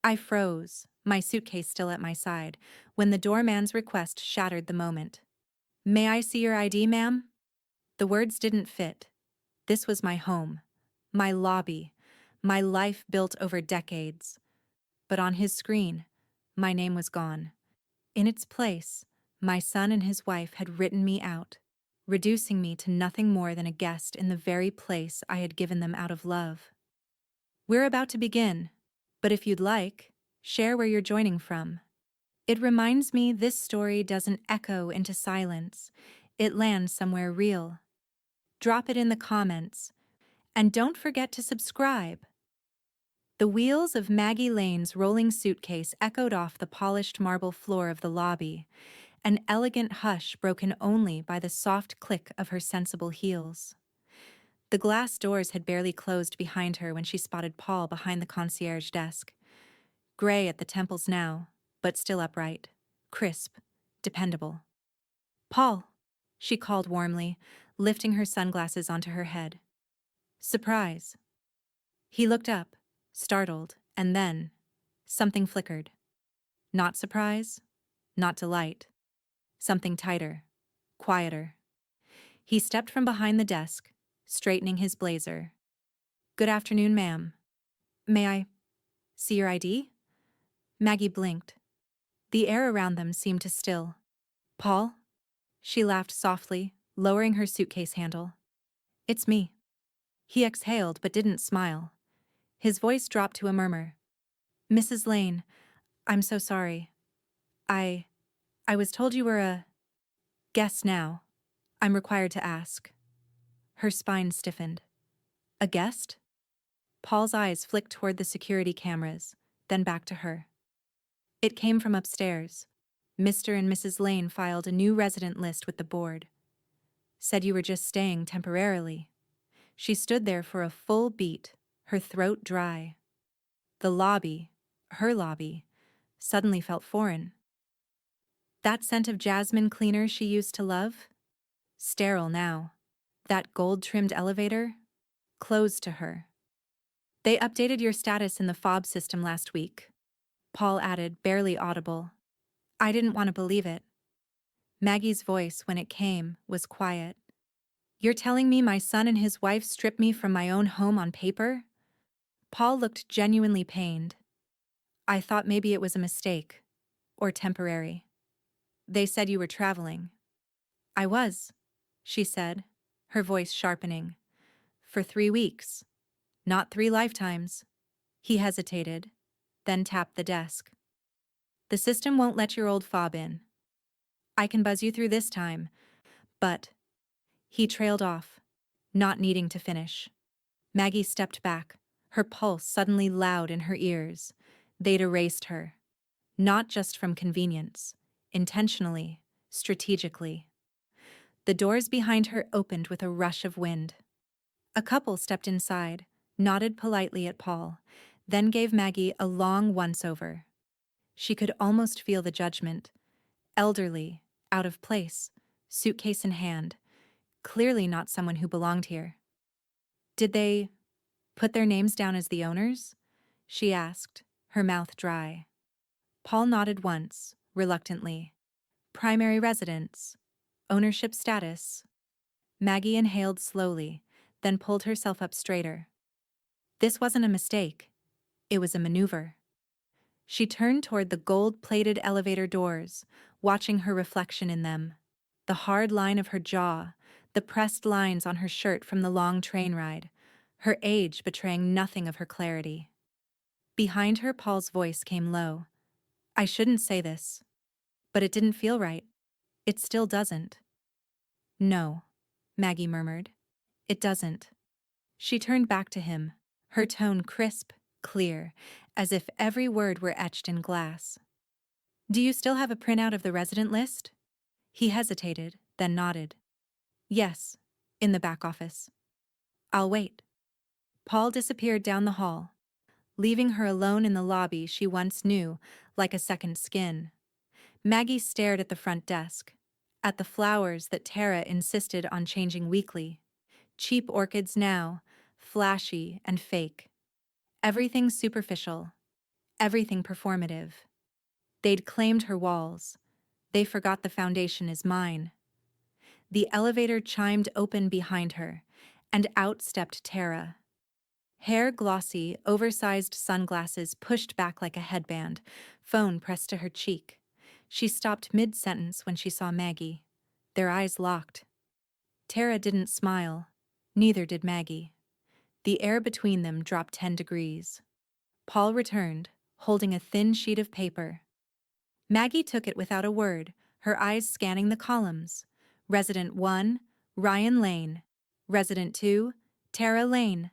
I froze, my suitcase still at my side, when the doorman's request shattered the moment. "May I see your ID, ma'am?" The words didn't fit. This was my home, my lobby, my life built over decades. But on his screen, my name was gone. In its place, my son and his wife had written me out, reducing me to nothing more than a guest in the very place I had given them out of love. "We're about to begin, but if you'd like, share where you're joining from." It reminds me this story doesn't echo into silence, it lands somewhere real. Drop it in the comments, and don't forget to subscribe. The wheels of Maggie Lane's rolling suitcase echoed off the polished marble floor of the lobby, an elegant hush broken only by the soft click of her sensible heels. The glass doors had barely closed behind her when she spotted Paul behind the concierge desk. Gray at the temples now, but still upright, crisp, dependable. "Paul," she called warmly, lifting her sunglasses onto her head. "Surprise." He looked up, startled, and then something flickered. Not surprise, not delight. Something tighter, quieter. He stepped from behind the desk, straightening his blazer. "Good afternoon, ma'am. May I see your ID?" Maggie blinked. The air around them seemed to still. "Paul?" She laughed softly, lowering her suitcase handle. "It's me." He exhaled but didn't smile. His voice dropped to a murmur. "Mrs. Lane, I'm so sorry. I I was told you were a guest now. I'm required to ask." Her spine stiffened. "A guest?" Paul's eyes flicked toward the security cameras, then back to her. "It came from upstairs. Mr. and Mrs. Lane filed a new resident list with the board. Said you were just staying temporarily." She stood there for a full beat, her throat dry. The lobby, her lobby, suddenly felt foreign. That scent of jasmine cleaner she used to love? Sterile now. That gold-trimmed elevator? Closed to her. "They updated your status in the fob system last week," Paul added, barely audible. I didn't want to believe it. Maggie's voice, when it came, was quiet. "You're telling me my son and his wife stripped me from my own home on paper?" Paul looked genuinely pained. "I thought maybe it was a mistake. Or temporary. They said you were traveling." "I was," she said, her voice sharpening. "For 3 weeks. Not 3 lifetimes." He hesitated, then tapped the desk. "The system won't let your old fob in. I can buzz you through this time, but—" He trailed off, not needing to finish. Maggie stepped back, her pulse suddenly loud in her ears. They'd erased her. Not just from convenience, intentionally, strategically. The doors behind her opened with a rush of wind. A couple stepped inside, nodded politely at Paul, then gave Maggie a long once-over. She could almost feel the judgment. Elderly, out of place, suitcase in hand, clearly not someone who belonged here. "Did they put their names down as the owners?" she asked, her mouth dry. Paul nodded once, reluctantly. "Primary residence. Ownership status." Maggie inhaled slowly, then pulled herself up straighter. This wasn't a mistake. It was a maneuver. She turned toward the gold-plated elevator doors, watching her reflection in them. The hard line of her jaw, the pressed lines on her shirt from the long train ride, her age betraying nothing of her clarity. Behind her, Paul's voice came low. "I shouldn't say this, but it didn't feel right. It still doesn't." "No," Maggie murmured. "It doesn't." She turned back to him, her tone crisp, clear, as if every word were etched in glass. "Do you still have a printout of the resident list?" He hesitated, then nodded. "Yes, in the back office." "I'll wait." Paul disappeared down the hall, leaving her alone in the lobby she once knew like a second skin. Maggie stared at the front desk, at the flowers that Tara insisted on changing weekly. Cheap orchids now, flashy and fake. Everything superficial. everything performative. They'd claimed her walls. They forgot the foundation is mine. The elevator chimed open behind her, and out stepped Tara. Hair glossy, oversized sunglasses pushed back like a headband, phone pressed to her cheek. She stopped mid-sentence when she saw Maggie. Their eyes locked. Tara didn't smile. Neither did Maggie. The air between them dropped 10 degrees. Paul returned, holding a thin sheet of paper. Maggie took it without a word, her eyes scanning the columns. Resident 1, Ryan Lane. Resident 2, Tara Lane.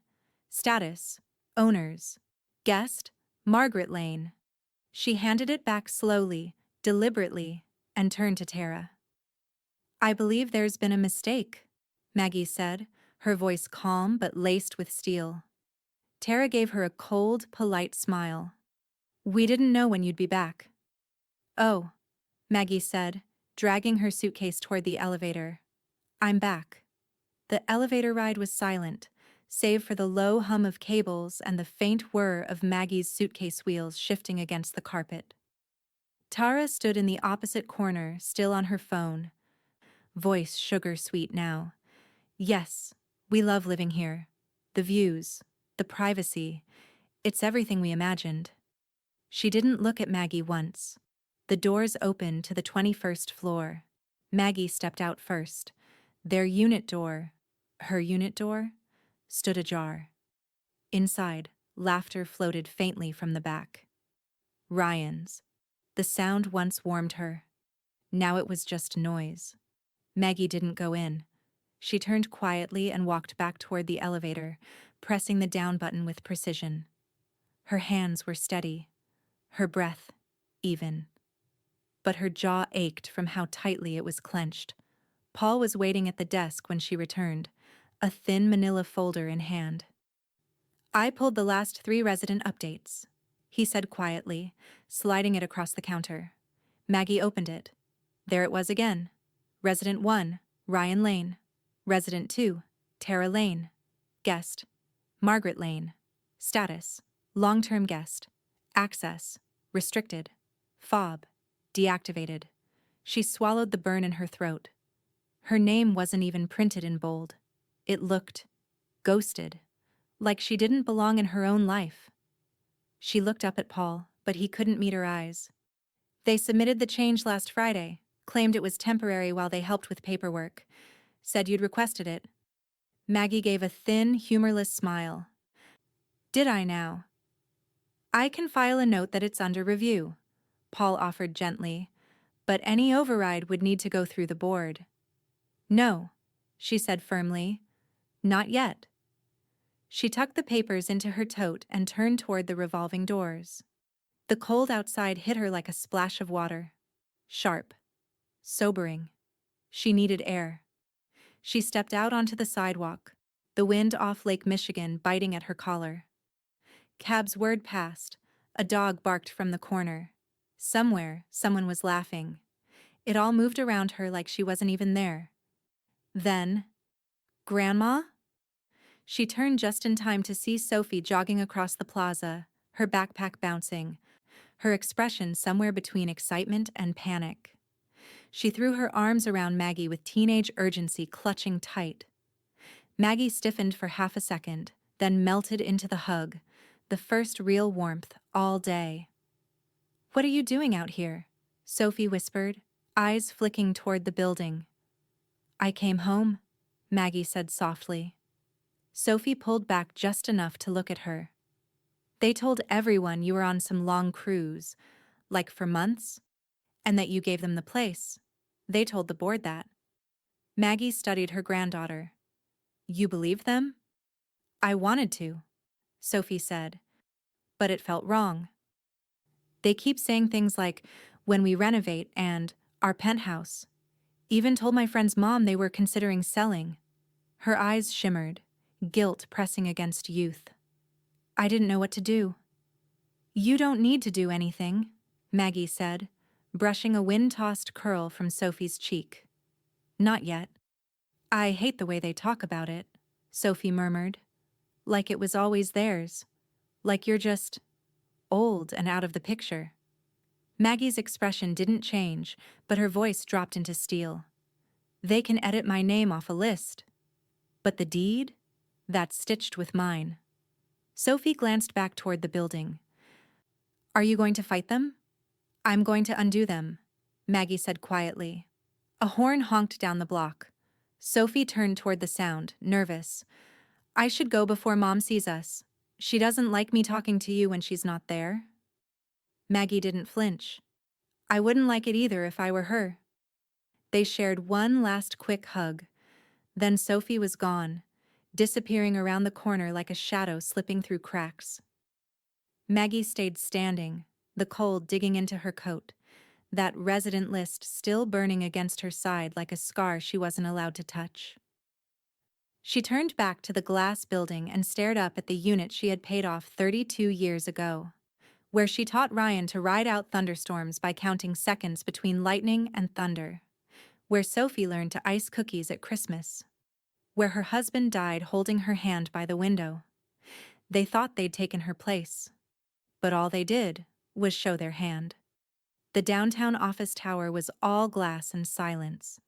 Status, owners. Guest, Margaret Lane. She handed it back slowly, deliberately, and turned to Tara. I believe there's been a mistake, Maggie said, her voice calm but laced with steel. Tara gave her a cold, polite smile. We didn't know when you'd be back. Oh, Maggie said, dragging her suitcase toward the elevator. I'm back. The elevator ride was silent, save for the low hum of cables and the faint whir of Maggie's suitcase wheels shifting against the carpet. Tara stood in the opposite corner, still on her phone. Voice sugar-sweet now. Yes, we love living here. The views, the privacy, it's everything we imagined. She didn't look at Maggie once. The doors opened to the 21st floor. Maggie stepped out first. Their unit door, her unit door, stood ajar. Inside, laughter floated faintly from the back. Ryan's. The sound once warmed her. Now it was just noise. Maggie didn't go in. She turned quietly and walked back toward the elevator, pressing the down button with precision. Her hands were steady, her breath even. But her jaw ached from how tightly it was clenched. Paul was waiting at the desk when she returned, a thin manila folder in hand. I pulled the last 3 resident updates, he said quietly, sliding it across the counter. Maggie opened it. There it was again. Resident 1, Ryan Lane. Resident 2, Tara Lane. Guest, Margaret Lane. Status, long-term guest. Access, restricted. Fob, deactivated. She swallowed the burn in her throat. Her name wasn't even printed in bold. It looked ghosted, like she didn't belong in her own life. She looked up at Paul, but he couldn't meet her eyes. They submitted the change last Friday, claimed it was temporary while they helped with paperwork, said you'd requested it. Maggie gave a thin, humorless smile. Did I now? I can file a note that it's under review, Paul offered gently, but any override would need to go through the board. No, she said firmly. Not yet. She tucked the papers into her tote and turned toward the revolving doors. The cold outside hit her like a splash of water. Sharp. Sobering. She needed air. She stepped out onto the sidewalk, the wind off Lake Michigan biting at her collar. Cabs whirred past. A dog barked from the corner. Somewhere, someone was laughing. It all moved around her like she wasn't even there. Then, Grandma? She turned just in time to see Sophie jogging across the plaza, her backpack bouncing, her expression somewhere between excitement and panic. She threw her arms around Maggie with teenage urgency clutching tight. Maggie stiffened for half a second, then melted into the hug, the first real warmth all day. What are you doing out here? Sophie whispered, eyes flicking toward the building. I came home, Maggie said softly. Sophie pulled back just enough to look at her. They told everyone you were on some long cruise, like for months, and that you gave them the place. They told the board that. Maggie studied her granddaughter. You believed them? I wanted to, Sophie said, but it felt wrong. They keep saying things like, when we renovate and our penthouse. Even told my friend's mom they were considering selling. Her eyes shimmered, guilt pressing against youth. I didn't know what to do. You don't need to do anything, Maggie said, brushing a wind-tossed curl from Sophie's cheek. Not yet. I hate the way they talk about it, Sophie murmured. Like it was always theirs. Like you're just old and out of the picture. Maggie's expression didn't change, but her voice dropped into steel. They can edit my name off a list. But the deed? That's stitched with mine. Sophie glanced back toward the building. Are you going to fight them? I'm going to undo them, Maggie said quietly. A horn honked down the block. Sophie turned toward the sound, nervous. I should go before Mom sees us. She doesn't like me talking to you when she's not there. Maggie didn't flinch. I wouldn't like it either if I were her. They shared one last quick hug. Then Sophie was gone, disappearing around the corner like a shadow slipping through cracks. Maggie stayed standing, the cold digging into her coat, that resident list still burning against her side like a scar she wasn't allowed to touch. She turned back to the glass building and stared up at the unit she had paid off 32 years ago, where she taught Ryan to ride out thunderstorms by counting seconds between lightning and thunder, where Sophie learned to ice cookies at Christmas, where her husband died holding her hand by the window. They thought they'd taken her place, but all they did was show their hand. The downtown office tower was all glass and silence.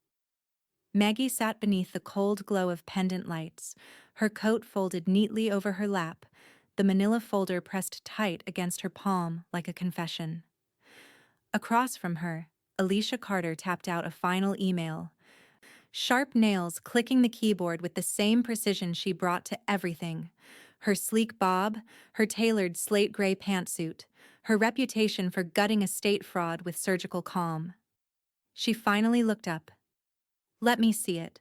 Maggie sat beneath the cold glow of pendant lights, her coat folded neatly over her lap, the manila folder pressed tight against her palm like a confession. Across from her, Alicia Carter tapped out a final email, sharp nails clicking the keyboard with the same precision she brought to everything. Her sleek bob, her tailored slate gray pantsuit, her reputation for gutting estate fraud with surgical calm. She finally looked up. Let me see it.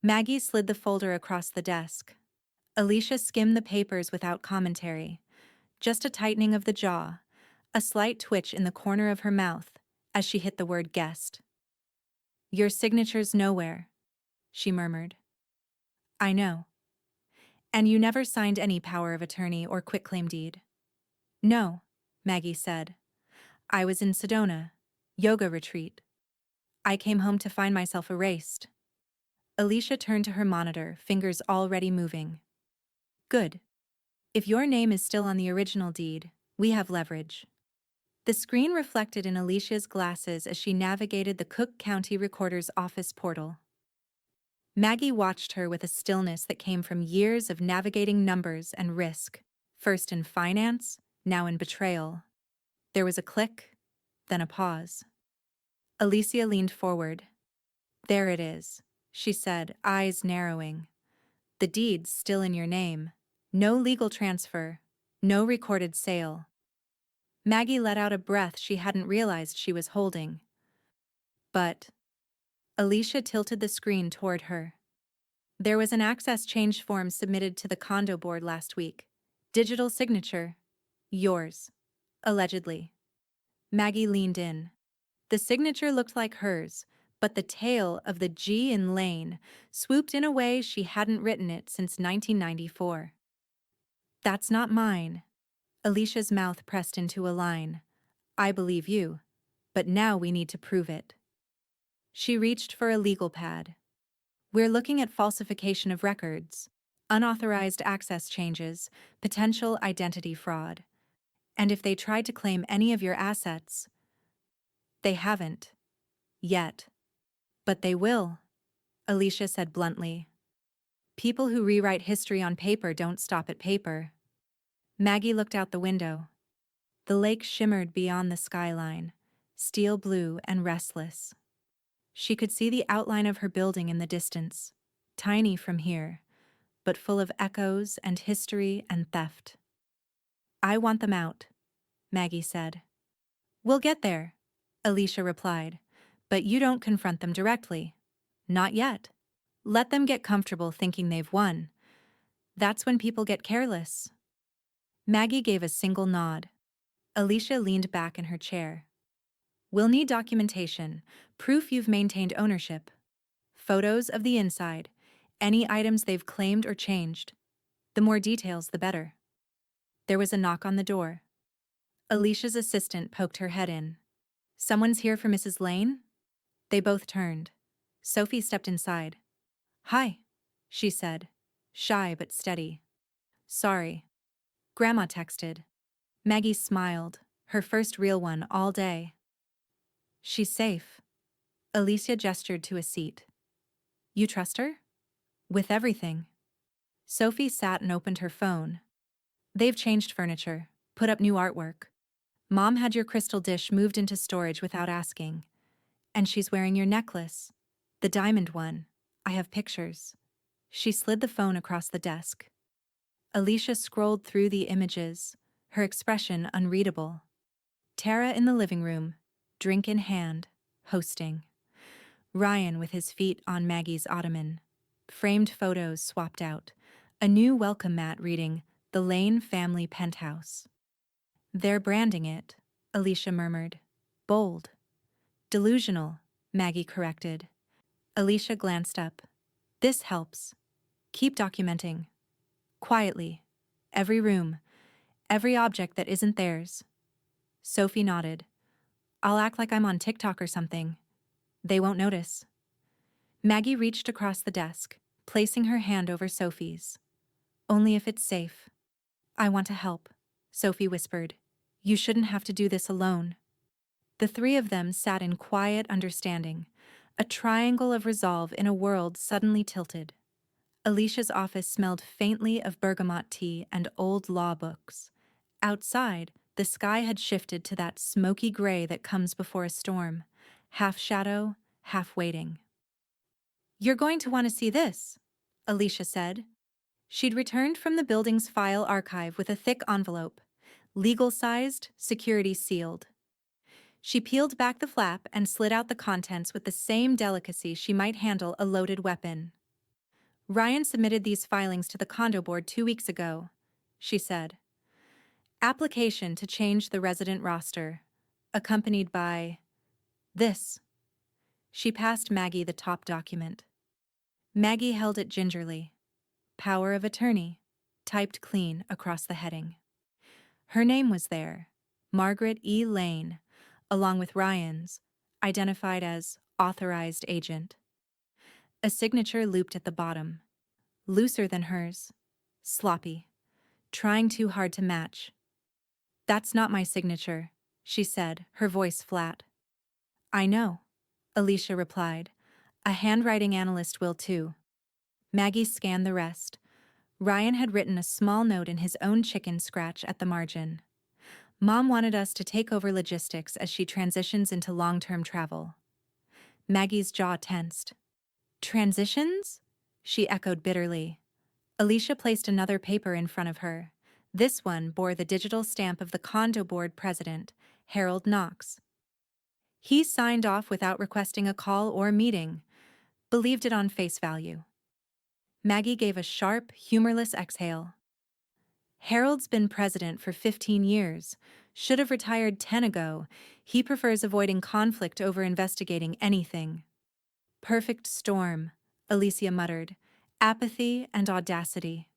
Maggie slid the folder across the desk. Alicia skimmed the papers without commentary. Just a tightening of the jaw, a slight twitch in the corner of her mouth as she hit the word guest. Your signature's nowhere, she murmured. I know. And you never signed any power of attorney or quitclaim deed. No, Maggie said. I was in Sedona, yoga retreat. I came home to find myself erased. Alicia turned to her monitor, fingers already moving. Good. If your name is still on the original deed, we have leverage. The screen reflected in Alicia's glasses as she navigated the Cook County Recorder's office portal. Maggie watched her with a stillness that came from years of navigating numbers and risk, first in finance, now in betrayal. There was a click, then a pause. Alicia leaned forward. There it is, she said, eyes narrowing. The deed's still in your name. No legal transfer, no recorded sale. Maggie let out a breath she hadn't realized she was holding. But Alicia tilted the screen toward her. There was an access change form submitted to the condo board last week. Digital signature. Yours. Allegedly. Maggie leaned in. The signature looked like hers, but the tail of the G in Lane swooped in a way she hadn't written it since 1994. That's not mine. Alicia's mouth pressed into a line. I believe you, but now we need to prove it. She reached for a legal pad. We're looking at falsification of records, unauthorized access changes, potential identity fraud. And if they tried to claim any of your assets, they haven't. Yet. But they will, Alicia said bluntly. People who rewrite history on paper don't stop at paper. Maggie looked out the window. The lake shimmered beyond the skyline, steel blue and restless. She could see the outline of her building in the distance, tiny from here, but full of echoes and history and theft. I want them out, Maggie said. We'll get there, Alicia replied, but you don't confront them directly. Not yet. Let them get comfortable thinking they've won. That's when people get careless. Maggie gave a single nod. Alicia leaned back in her chair. We'll need documentation, proof you've maintained ownership. Photos of the inside, any items they've claimed or changed. The more details, the better. There was a knock on the door. Alicia's assistant poked her head in. Someone's here for Mrs. Lane? They both turned. Sophie stepped inside. Hi, she said, shy but steady. Sorry. Grandma texted. Maggie smiled, her first real one all day. She's safe. Alicia gestured to a seat. You trust her? With everything. Sophie sat and opened her phone. They've changed furniture, put up new artwork. Mom had your crystal dish moved into storage without asking. And she's wearing your necklace. The diamond one. I have pictures. She slid the phone across the desk. Alicia scrolled through the images, her expression unreadable. Tara in the living room, drink in hand, hosting. Ryan with his feet on Maggie's ottoman. Framed photos swapped out. A new welcome mat reading, "The Lane Family Penthouse." They're branding it, Alicia murmured. Bold. Delusional, Maggie corrected. Alicia glanced up. This helps. Keep documenting. Quietly. Every room. Every object that isn't theirs. Sophie nodded. I'll act like I'm on TikTok or something. They won't notice. Maggie reached across the desk, placing her hand over Sophie's. Only if it's safe. I want to help, Sophie whispered. You shouldn't have to do this alone. The three of them sat in quiet understanding, a triangle of resolve in a world suddenly tilted. Alicia's office smelled faintly of bergamot tea and old law books. Outside, the sky had shifted to that smoky gray that comes before a storm, half shadow, half waiting. You're going to want to see this, Alicia said. She'd returned from the building's file archive with a thick envelope, legal-sized, security sealed. She peeled back the flap and slid out the contents with the same delicacy she might handle a loaded weapon. Ryan submitted these filings to the condo board 2 weeks ago, she said. Application to change the resident roster, accompanied by this. She passed Maggie the top document. Maggie held it gingerly. Power of attorney, typed clean across the heading. Her name was there, Margaret E. Lane, along with Ryan's, identified as authorized agent. A signature looped at the bottom, looser than hers, sloppy, trying too hard to match. That's not my signature, she said, her voice flat. I know, Alicia replied. A handwriting analyst will too. Maggie scanned the rest. Ryan had written a small note in his own chicken scratch at the margin. Mom wanted us to take over logistics as she transitions into long-term travel. Maggie's jaw tensed. Transitions? She echoed bitterly. Alicia placed another paper in front of her. This one bore the digital stamp of the condo board president, Harold Knox. He signed off without requesting a call or meeting, believed it on face value. Maggie gave a sharp, humorless exhale. Harold's been president for 15 years, should have retired 10 ago. He prefers avoiding conflict over investigating anything. Perfect storm, Alicia muttered, apathy and audacity.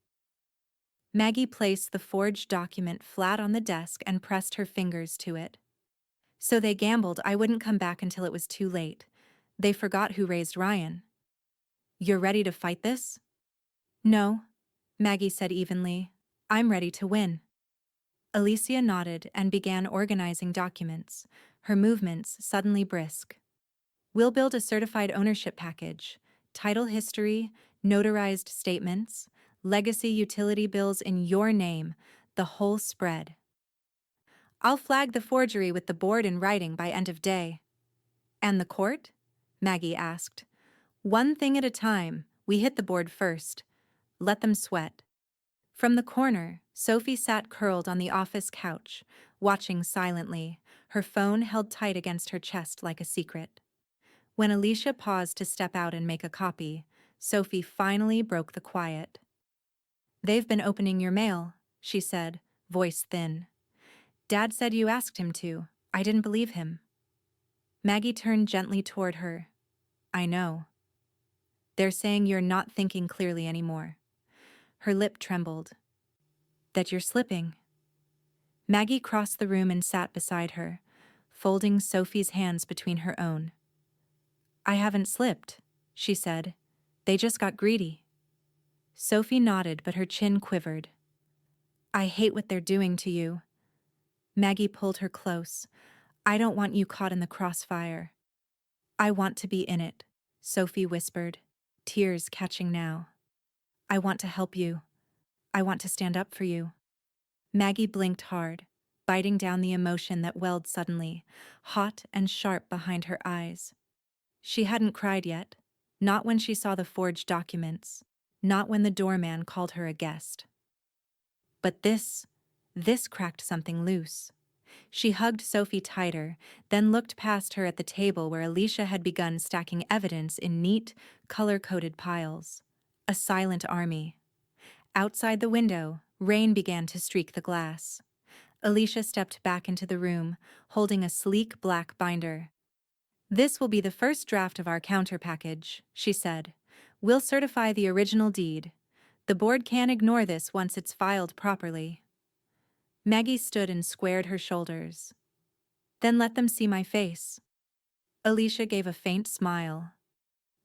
Maggie placed the forged document flat on the desk and pressed her fingers to it. So they gambled I wouldn't come back until it was too late. They forgot who raised Ryan. You're ready to fight this? No, Maggie said evenly. I'm ready to win. Alicia nodded and began organizing documents, her movements suddenly brisk. We'll build a certified ownership package, title history, notarized statements, legacy utility bills in your name, the whole spread. I'll flag the forgery with the board in writing by end of day. And the court? Maggie asked. One thing at a time, we hit the board first. Let them sweat. From the corner, Sophie sat curled on the office couch, watching silently, her phone held tight against her chest like a secret. When Alicia paused to step out and make a copy, Sophie finally broke the quiet. They've been opening your mail, she said, voice thin. Dad said you asked him to. I didn't believe him. Maggie turned gently toward her. I know. They're saying you're not thinking clearly anymore. Her lip trembled. That you're slipping. Maggie crossed the room and sat beside her, folding Sophie's hands between her own. I haven't slipped, she said. They just got greedy. Sophie nodded, but her chin quivered. I hate what they're doing to you. Maggie pulled her close. I don't want you caught in the crossfire. I want to be in it, Sophie whispered, tears catching now. I want to help you. I want to stand up for you. Maggie blinked hard, biting down the emotion that welled suddenly, hot and sharp behind her eyes. She hadn't cried yet, not when she saw the forged documents, not when the doorman called her a guest. But this cracked something loose. She hugged Sophie tighter, then looked past her at the table where Alicia had begun stacking evidence in neat, color-coded piles. A silent army. Outside the window, rain began to streak the glass. Alicia stepped back into the room, holding a sleek black binder. This will be the first draft of our counter package, she said. We'll certify the original deed. The board can't ignore this once it's filed properly. Maggie stood and squared her shoulders. Then let them see my face. Alicia gave a faint smile.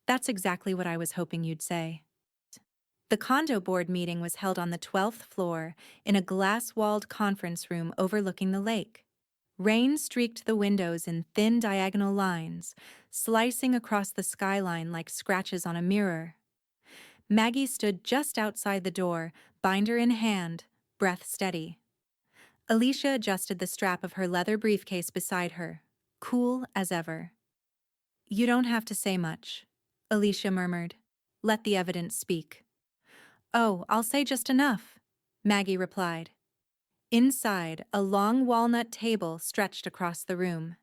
That's exactly what I was hoping you'd say. The condo board meeting was held on the 12th floor in a glass-walled conference room overlooking the lake. Rain streaked the windows in thin diagonal lines, slicing across the skyline like scratches on a mirror. Maggie stood just outside the door, binder in hand, breath steady. Alicia adjusted the strap of her leather briefcase beside her, cool as ever. You don't have to say much, Alicia murmured. Let the evidence speak. Oh, I'll say just enough, Maggie replied. Inside, a long walnut table stretched across the room.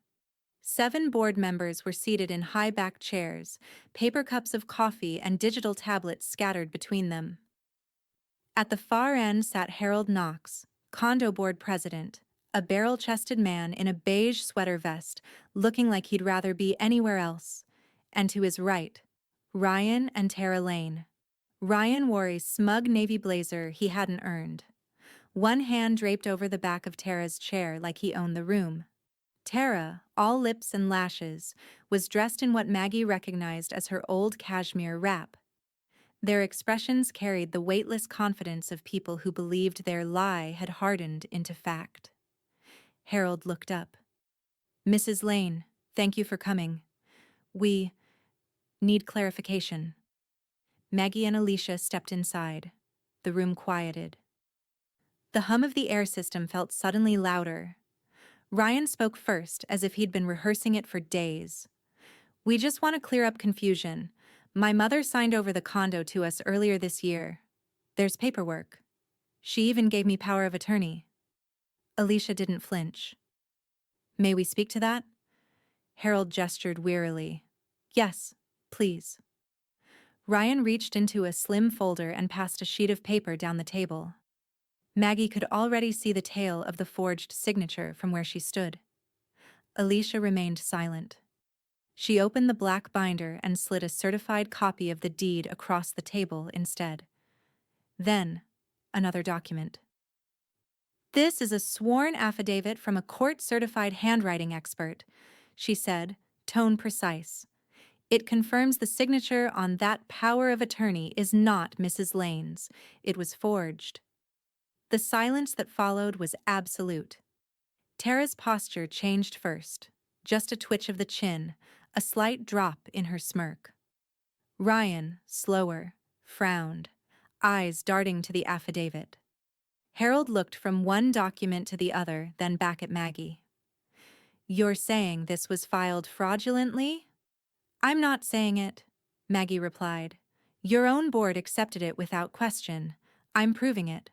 7 board members were seated in high-backed chairs, paper cups of coffee and digital tablets scattered between them. At the far end sat Harold Knox, condo board president, a barrel-chested man in a beige sweater vest, looking like he'd rather be anywhere else. And to his right, Ryan and Tara Lane. Ryan wore a smug navy blazer he hadn't earned. One hand draped over the back of Tara's chair like he owned the room. Tara, all lips and lashes, was dressed in what Maggie recognized as her old cashmere wrap. Their expressions carried the weightless confidence of people who believed their lie had hardened into fact. Harold looked up. Mrs. Lane, thank you for coming. We need clarification. Maggie and Alicia stepped inside. The room quieted. The hum of the air system felt suddenly louder. Ryan spoke first, as if he'd been rehearsing it for days. We just want to clear up confusion. My mother signed over the condo to us earlier this year. There's paperwork. She even gave me power of attorney. Alicia didn't flinch. May we speak to that? Harold gestured wearily. Yes, please. Ryan reached into a slim folder and passed a sheet of paper down the table. Maggie could already see the tail of the forged signature from where she stood. Alicia remained silent. She opened the black binder and slid a certified copy of the deed across the table instead. Then, another document. This is a sworn affidavit from a court-certified handwriting expert, she said, tone precise. It confirms the signature on that power of attorney is not Mrs. Lane's. It was forged. The silence that followed was absolute. Tara's posture changed first, just a twitch of the chin, a slight drop in her smirk. Ryan, slower, frowned, eyes darting to the affidavit. Harold looked from one document to the other, then back at Maggie. You're saying this was filed fraudulently? I'm not saying it, Maggie replied. Your own board accepted it without question. I'm proving it.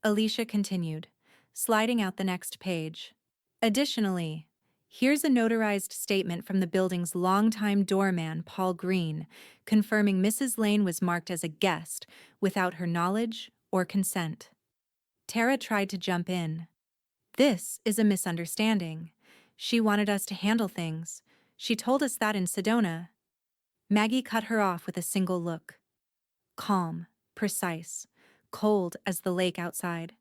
Alicia continued, sliding out the next page. Additionally, here's a notarized statement from the building's longtime doorman, Paul Green, confirming Mrs. Lane was marked as a guest without her knowledge or consent. Tara tried to jump in. This is a misunderstanding. She wanted us to handle things. She told us that in Sedona. Maggie cut her off with a single look. Calm, precise, cold as the lake outside.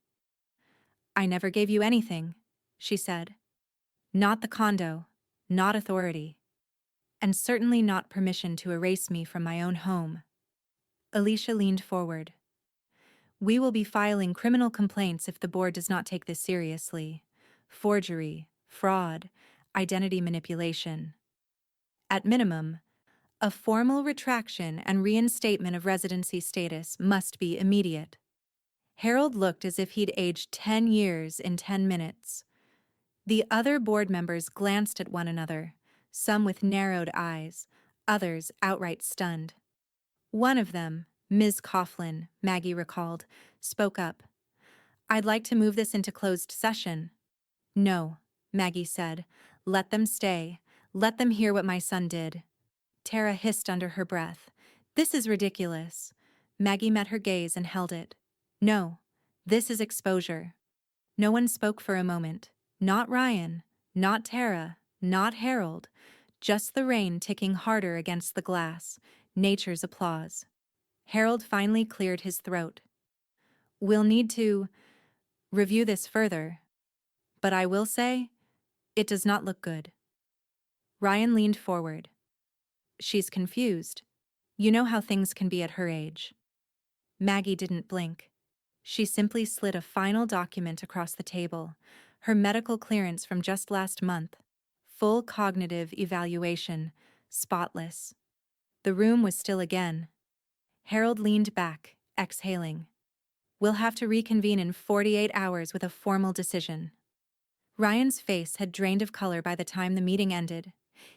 I never gave you anything, she said. Not the condo, not authority, and certainly not permission to erase me from my own home. Alicia leaned forward. We will be filing criminal complaints if the board does not take this seriously. forgery, fraud, identity manipulation. At minimum, a formal retraction and reinstatement of residency status must be immediate. Harold looked as if he'd aged 10 years in 10 minutes. The other board members glanced at one another, some with narrowed eyes, others outright stunned. One of them, Ms. Coughlin, Maggie recalled, spoke up. "I'd like to move this into closed session." "No," Maggie said. "Let them stay. Let them hear what my son did." Tara hissed under her breath. "This is ridiculous." Maggie met her gaze and held it. "No, this is exposure." No one spoke for a moment. Not Ryan, not Tara, not Harold. Just the rain ticking harder against the glass. Nature's applause. Harold finally cleared his throat. "We'll need to review this further. But I will say, it does not look good." Ryan leaned forward. "She's confused. You know how things can be at her age." Maggie didn't blink. She simply slid a final document across the table, her medical clearance from just last month. Full cognitive evaluation, spotless. The room was still again. Harold leaned back, exhaling. "We'll have to reconvene in 48 hours with a formal decision." Ryan's face had drained of color by the time the meeting ended.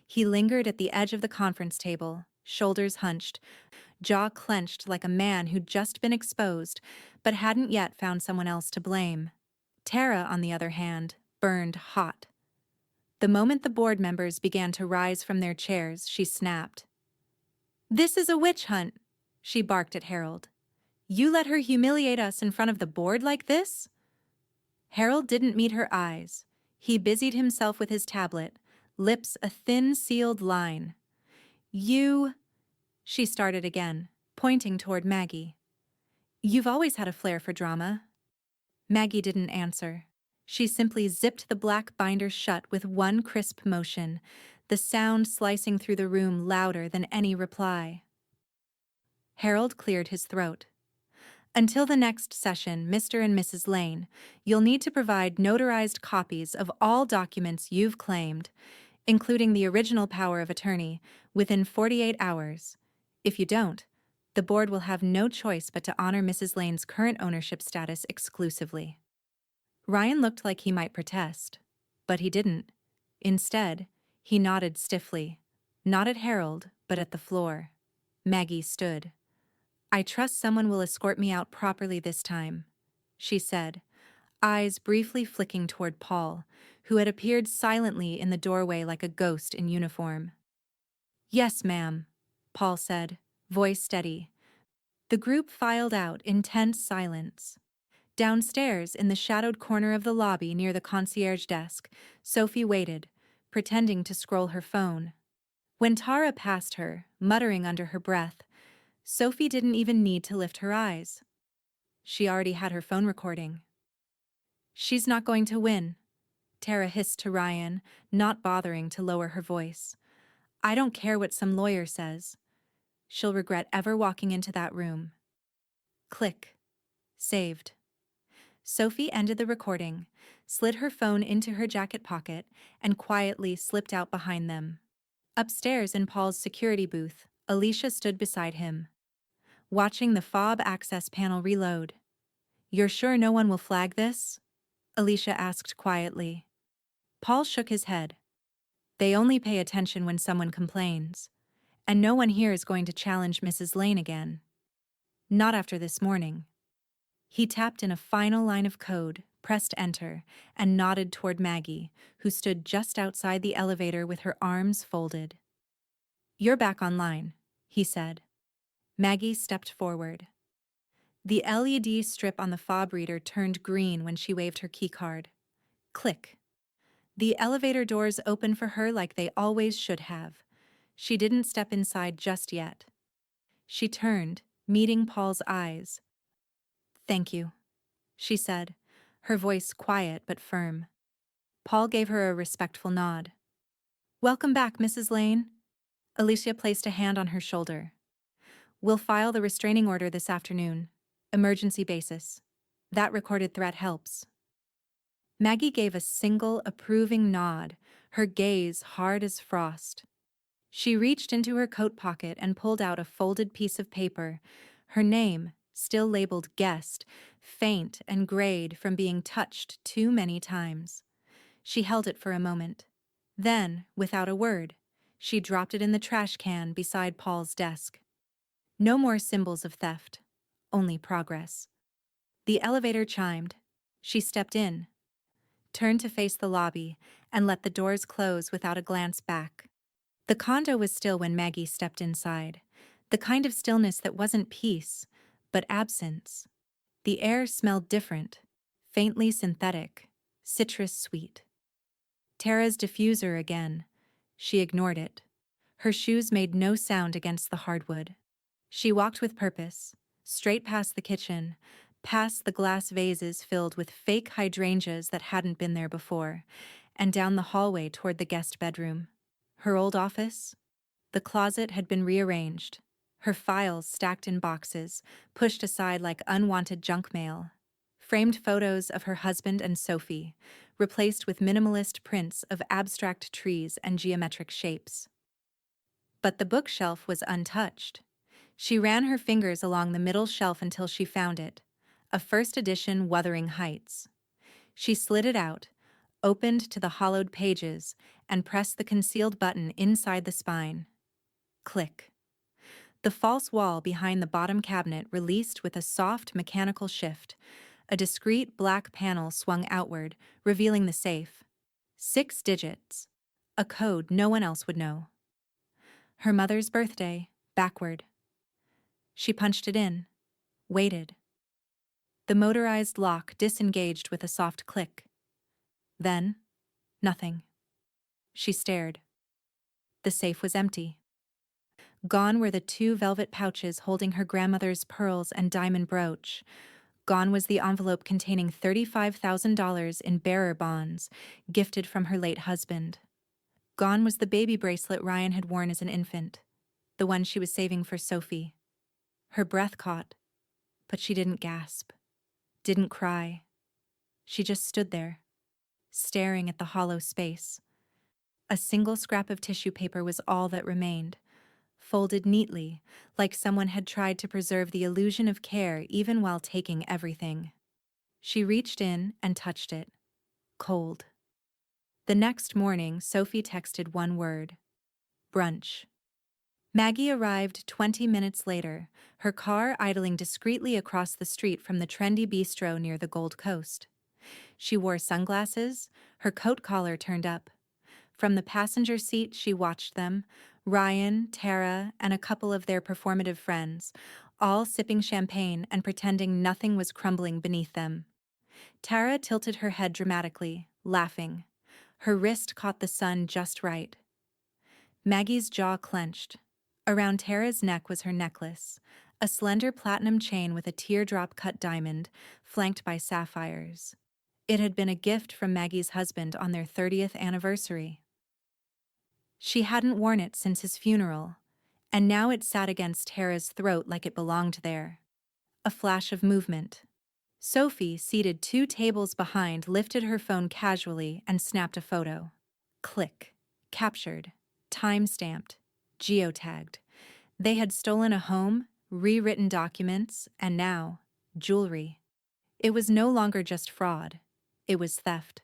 He lingered at the edge of the conference table, shoulders hunched, jaw clenched like a man who'd just been exposed but hadn't yet found someone else to blame. Tara, on the other hand, burned hot. The moment the board members began to rise from their chairs, she snapped. "This is a witch hunt," she barked at Harold. "You let her humiliate us in front of the board like this?" Harold didn't meet her eyes. He busied himself with his tablet, lips a thin, sealed line. "You—" she started again, pointing toward Maggie. "You've always had a flair for drama." Maggie didn't answer. She simply zipped the black binder shut with one crisp motion, the sound slicing through the room louder than any reply. Harold cleared his throat. "Until the next session, Mr. and Mrs. Lane, you'll need to provide notarized copies of all documents you've claimed, including the original power of attorney, within 48 hours. If you don't, the board will have no choice but to honor Mrs. Lane's current ownership status exclusively." Ryan looked like he might protest, but he didn't. Instead, he nodded stiffly, not at Harold, but at the floor. Maggie stood. "I trust someone will escort me out properly this time," she said, eyes briefly flicking toward Paul, who had appeared silently in the doorway like a ghost in uniform. "Yes, ma'am," Paul said, voice steady. The group filed out in tense silence. Downstairs, in the shadowed corner of the lobby near the concierge desk, Sophie waited, pretending to scroll her phone. When Tara passed her, muttering under her breath, Sophie didn't even need to lift her eyes. She already had her phone recording. "She's not going to win," Tara hissed to Ryan, not bothering to lower her voice. "I don't care what some lawyer says. She'll regret ever walking into that room." Click. Saved. Sophie ended the recording, slid her phone into her jacket pocket, and quietly slipped out behind them. Upstairs in Paul's security booth, Alicia stood beside him, watching the fob access panel reload. "You're sure no one will flag this?" Alicia asked quietly. Paul shook his head. "They only pay attention when someone complains, and no one here is going to challenge Mrs. Lane again. Not after this morning." He tapped in a final line of code, pressed enter, and nodded toward Maggie, who stood just outside the elevator with her arms folded. "You're back online," he said. Maggie stepped forward. The LED strip on the fob reader turned green when she waved her keycard. Click. The elevator doors opened for her like they always should have. She didn't step inside just yet. She turned, meeting Paul's eyes. "Thank you," she said, her voice quiet but firm. Paul gave her a respectful nod. "Welcome back, Mrs. Lane." Alicia placed a hand on her shoulder. "We'll file the restraining order this afternoon. Emergency basis. That recorded threat helps." Maggie gave a single approving nod, her gaze hard as frost. She reached into her coat pocket and pulled out a folded piece of paper, her name, still labeled guest, faint and grayed from being touched too many times. She held it for a moment. Then, without a word, she dropped it in the trash can beside Paul's desk. No more symbols of theft, only progress. The elevator chimed. She stepped in, turned to face the lobby, and let the doors close without a glance back. The condo was still when Maggie stepped inside, the kind of stillness that wasn't peace, but absence. The air smelled different, faintly synthetic, citrus sweet. Tara's diffuser again. She ignored it. Her shoes made no sound against the hardwood. She walked with purpose, straight past the kitchen, past the glass vases filled with fake hydrangeas that hadn't been there before, and down the hallway toward the guest bedroom. Her old office? The closet had been rearranged, her files stacked in boxes, pushed aside like unwanted junk mail. Framed photos of her husband and Sophie, replaced with minimalist prints of abstract trees and geometric shapes. But the bookshelf was untouched. She ran her fingers along the middle shelf until she found it, a first edition Wuthering Heights. She slid it out, opened to the hollowed pages, and pressed the concealed button inside the spine. Click. The false wall behind the bottom cabinet released with a soft mechanical shift. A discreet black panel swung outward, revealing the safe. 6 digits. A code no one else would know. Her mother's birthday, backward. She punched it in, waited. The motorized lock disengaged with a soft click. Then, nothing. She stared. The safe was empty. Gone were the 2 velvet pouches holding her grandmother's pearls and diamond brooch. Gone was the envelope containing $35,000 in bearer bonds, gifted from her late husband. Gone was the baby bracelet Ryan had worn as an infant, the one she was saving for Sophie. Her breath caught, but she didn't gasp, didn't cry. She just stood there, staring at the hollow space. A single scrap of tissue paper was all that remained, folded neatly, like someone had tried to preserve the illusion of care even while taking everything. She reached in and touched it. Cold. The next morning, Sophie texted one word. Brunch. Maggie arrived 20 minutes later, her car idling discreetly across the street from the trendy bistro near the Gold Coast. She wore sunglasses, her coat collar turned up. From the passenger seat, she watched them, Ryan, Tara, and a couple of their performative friends, all sipping champagne and pretending nothing was crumbling beneath them. Tara tilted her head dramatically, laughing. Her wrist caught the sun just right. Maggie's jaw clenched. Around Tara's neck was her necklace, a slender platinum chain with a teardrop-cut diamond, flanked by sapphires. It had been a gift from Maggie's husband on their 30th anniversary. She hadn't worn it since his funeral, and now it sat against Tara's throat like it belonged there. A flash of movement. Sophie, seated 2 tables behind, lifted her phone casually and snapped a photo. Click. Captured. Time-stamped. Geotagged. They had stolen a home, rewritten documents, and now, jewelry. It was no longer just fraud. It was theft.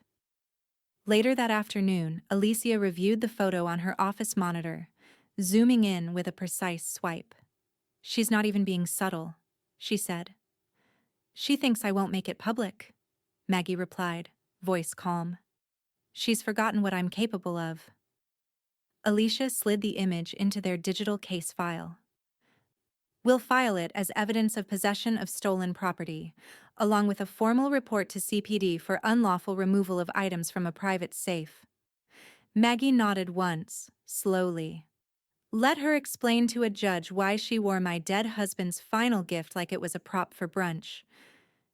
Later that afternoon, Alicia reviewed the photo on her office monitor, zooming in with a precise swipe. "She's not even being subtle," she said. "She thinks I won't make it public," Maggie replied, voice calm. "She's forgotten what I'm capable of." Alicia slid the image into their digital case file. "We'll file it as evidence of possession of stolen property, along with a formal report to CPD for unlawful removal of items from a private safe." Maggie nodded once, slowly. "Let her explain to a judge why she wore my dead husband's final gift like it was a prop for brunch."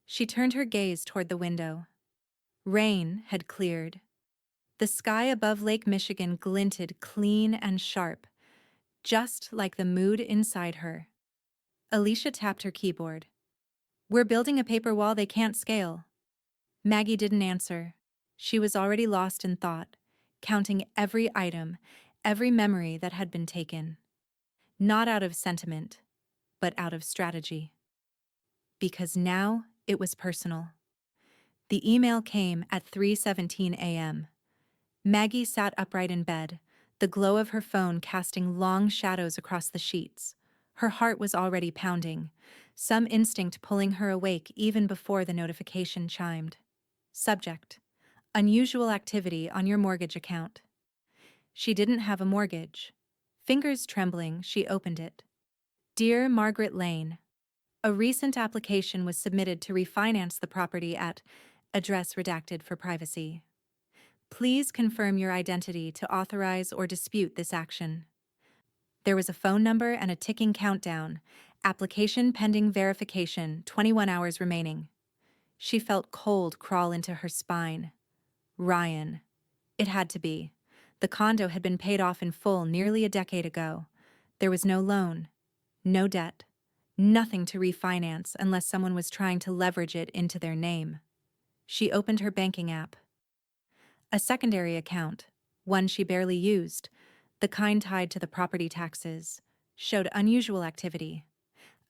She turned her gaze toward the window. Rain had cleared. The sky above Lake Michigan glinted clean and sharp, just like the mood inside her. Alicia tapped her keyboard. "We're building a paper wall they can't scale." Maggie didn't answer. She was already lost in thought, counting every item, every memory that had been taken. Not out of sentiment, but out of strategy. Because now it was personal. The email came at 3:17 a.m. Maggie sat upright in bed, the glow of her phone casting long shadows across the sheets. Her heart was already pounding, some instinct pulling her awake even before the notification chimed. Subject: unusual activity on your mortgage account. She didn't have a mortgage. Fingers trembling, she opened it. Dear Margaret Lane, a recent application was submitted to refinance the property at address redacted for privacy. Please confirm your identity to authorize or dispute this action. There was a phone number and a ticking countdown. Application pending verification, 21 hours remaining. She felt cold crawl into her spine. Ryan. It had to be. The condo had been paid off in full nearly a decade ago. There was no loan, no debt, nothing to refinance unless someone was trying to leverage it into their name. She opened her banking app. A secondary account, one she barely used, the kind tied to the property taxes, showed unusual activity.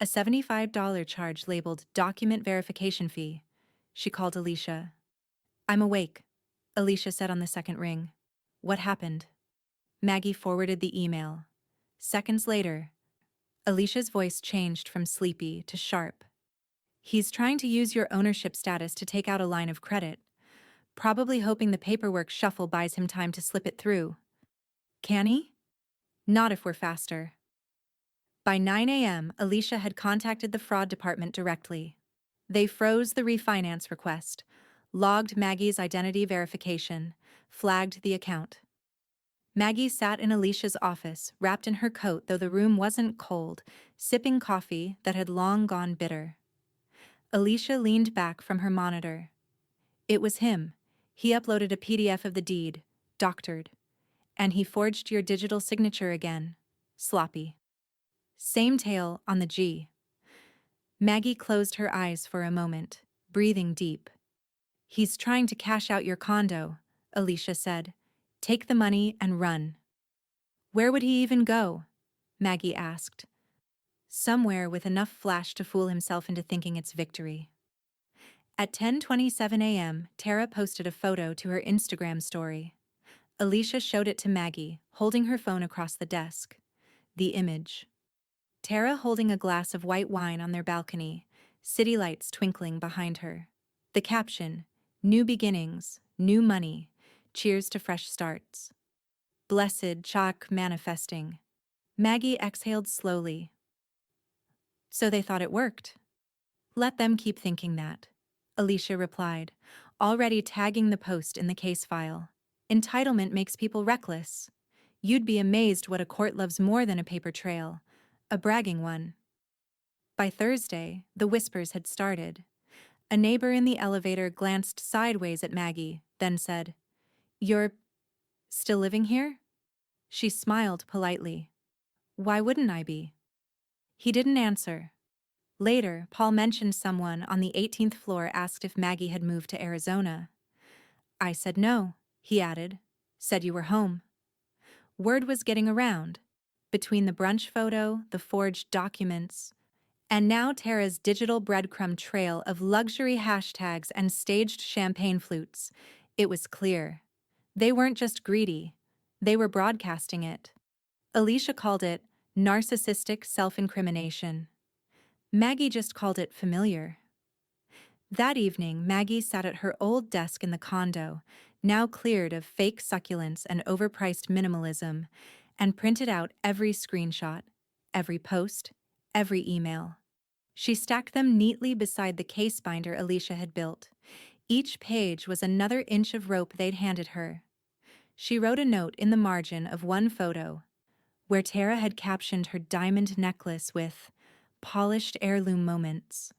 A $75 charge labeled document verification fee. She called Alicia. I'm awake, Alicia said on the second ring. What happened? Maggie forwarded the email. Seconds later, Alicia's voice changed from sleepy to sharp. He's trying to use your ownership status to take out a line of credit, probably hoping the paperwork shuffle buys him time to slip it through. Can he? Not if we're faster. By 9 a.m., Alicia had contacted the fraud department directly. They froze the refinance request, logged Maggie's identity verification, flagged the account. Maggie sat in Alicia's office, wrapped in her coat though the room wasn't cold, sipping coffee that had long gone bitter. Alicia leaned back from her monitor. It was him. He uploaded a PDF of the deed, doctored. And he forged your digital signature again. Sloppy. Same tale on the G. Maggie closed her eyes for a moment, breathing deep. He's trying to cash out your condo, Alicia said. Take the money and run. Where would he even go? Maggie asked. Somewhere with enough flash to fool himself into thinking it's victory. At 10:27 a.m., Tara posted a photo to her Instagram story. Alicia showed it to Maggie, holding her phone across the desk. The image. Tara holding a glass of white wine on their balcony, city lights twinkling behind her. The caption, New beginnings, new money, cheers to fresh starts. Blessed Chak manifesting. Maggie exhaled slowly. So they thought it worked. Let them keep thinking that, Alicia replied, already tagging the post in the case file. Entitlement makes people reckless. You'd be amazed what a court loves more than a paper trail, a bragging one. By Thursday, the whispers had started. A neighbor in the elevator glanced sideways at Maggie, then said, You're still living here? She smiled politely. Why wouldn't I be? He didn't answer. Later, Paul mentioned someone on the 18th floor asked if Maggie had moved to Arizona. I said no, he added. Said you were home. Word was getting around. Between the brunch photo, the forged documents, and now Tara's digital breadcrumb trail of luxury hashtags and staged champagne flutes, it was clear. They weren't just greedy. They were broadcasting it. Alicia called it narcissistic self-incrimination. Maggie just called it familiar. That evening, Maggie sat at her old desk in the condo, now cleared of fake succulence and overpriced minimalism, and printed out every screenshot, every post, every email. She stacked them neatly beside the case binder Alicia had built. Each page was another inch of rope they'd handed her. She wrote a note in the margin of one photo, where Tara had captioned her diamond necklace with polished heirloom moments.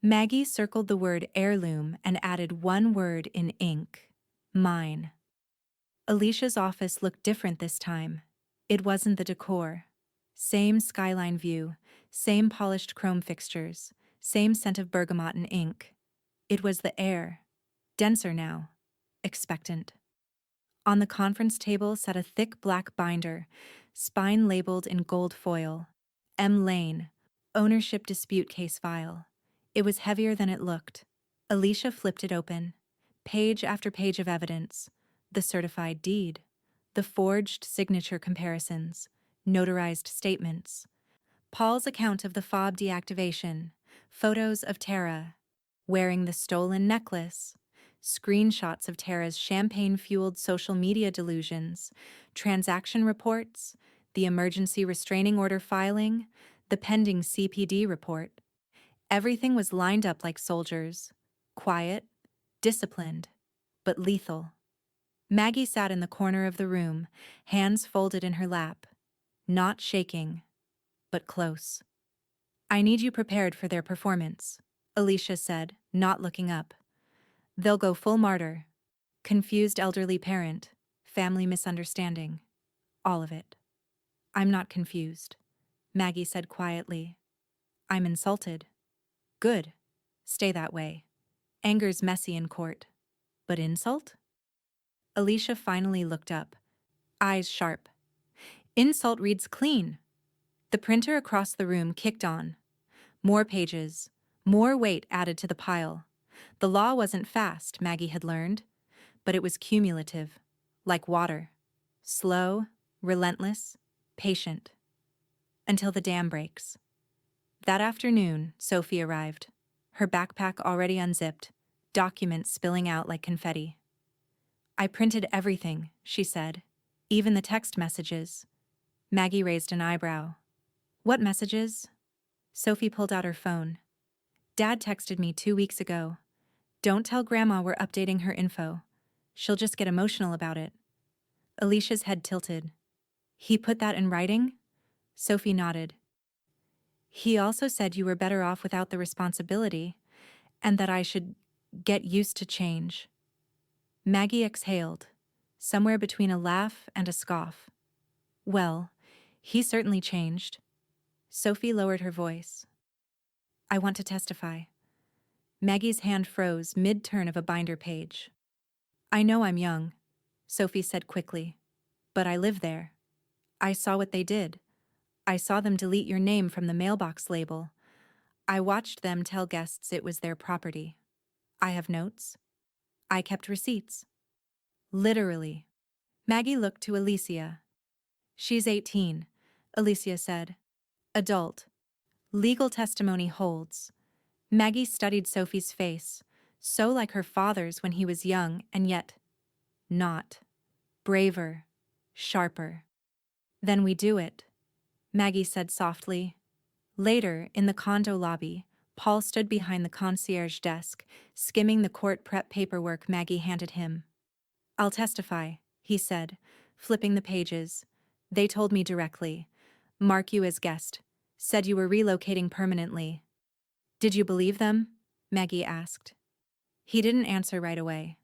Maggie circled the word heirloom and added one word in ink, mine. Alicia's office looked different this time. It wasn't the decor. Same skyline view, same polished chrome fixtures, same scent of bergamot and ink. It was the air, denser now, expectant. On the conference table sat a thick black binder, spine labeled in gold foil. M. Lane, ownership dispute case file. It was heavier than it looked. Alicia flipped it open. Page after page of evidence. The certified deed. The forged signature comparisons. Notarized statements. Paul's account of the fob deactivation. Photos of Tara wearing the stolen necklace. Screenshots of Tara's champagne-fueled social media delusions. Transaction reports. The emergency restraining order filing. The pending CPD report. Everything was lined up like soldiers. Quiet, disciplined, but lethal. Maggie sat in the corner of the room, hands folded in her lap. Not shaking, but close. "I need you prepared for their performance," Alicia said, not looking up. "They'll go full martyr. Confused elderly parent, family misunderstanding. All of it." "I'm not confused," Maggie said quietly. "I'm insulted." "Good. Stay that way. Anger's messy in court. But insult?" Alicia finally looked up, eyes sharp. "Insult reads clean." The printer across the room kicked on. More pages, more weight added to the pile. The law wasn't fast, Maggie had learned, but it was cumulative, like water. Slow, relentless, patient. Until the dam breaks. That afternoon, Sophie arrived, her backpack already unzipped, documents spilling out like confetti. "I printed everything," she said, "even the text messages." Maggie raised an eyebrow. "What messages?" Sophie pulled out her phone. "Dad texted me 2 weeks ago. Don't tell Grandma we're updating her info. She'll just get emotional about it." Alicia's head tilted. "He put that in writing?" Sophie nodded. "He also said you were better off without the responsibility, and that I should get used to change." Maggie exhaled, somewhere between a laugh and a scoff. "Well, he certainly changed." Sophie lowered her voice. "I want to testify." Maggie's hand froze mid-turn of a binder page. "I know I'm young," Sophie said quickly, "but I live there. I saw what they did. I saw them delete your name from the mailbox label. I watched them tell guests it was their property. I have notes. I kept receipts." "Literally." Maggie looked to Alicia. "She's 18, Alicia said. "Adult. Legal testimony holds." Maggie studied Sophie's face, so like her father's when he was young and yet not. Braver, sharper. "Then we do it," Maggie said softly. Later, in the condo lobby, Paul stood behind the concierge desk, skimming the court prep paperwork Maggie handed him. "I'll testify," he said, flipping the pages. "They told me directly. Mark you as guest. Said you were relocating permanently." "Did you believe them?" Maggie asked. He didn't answer right away.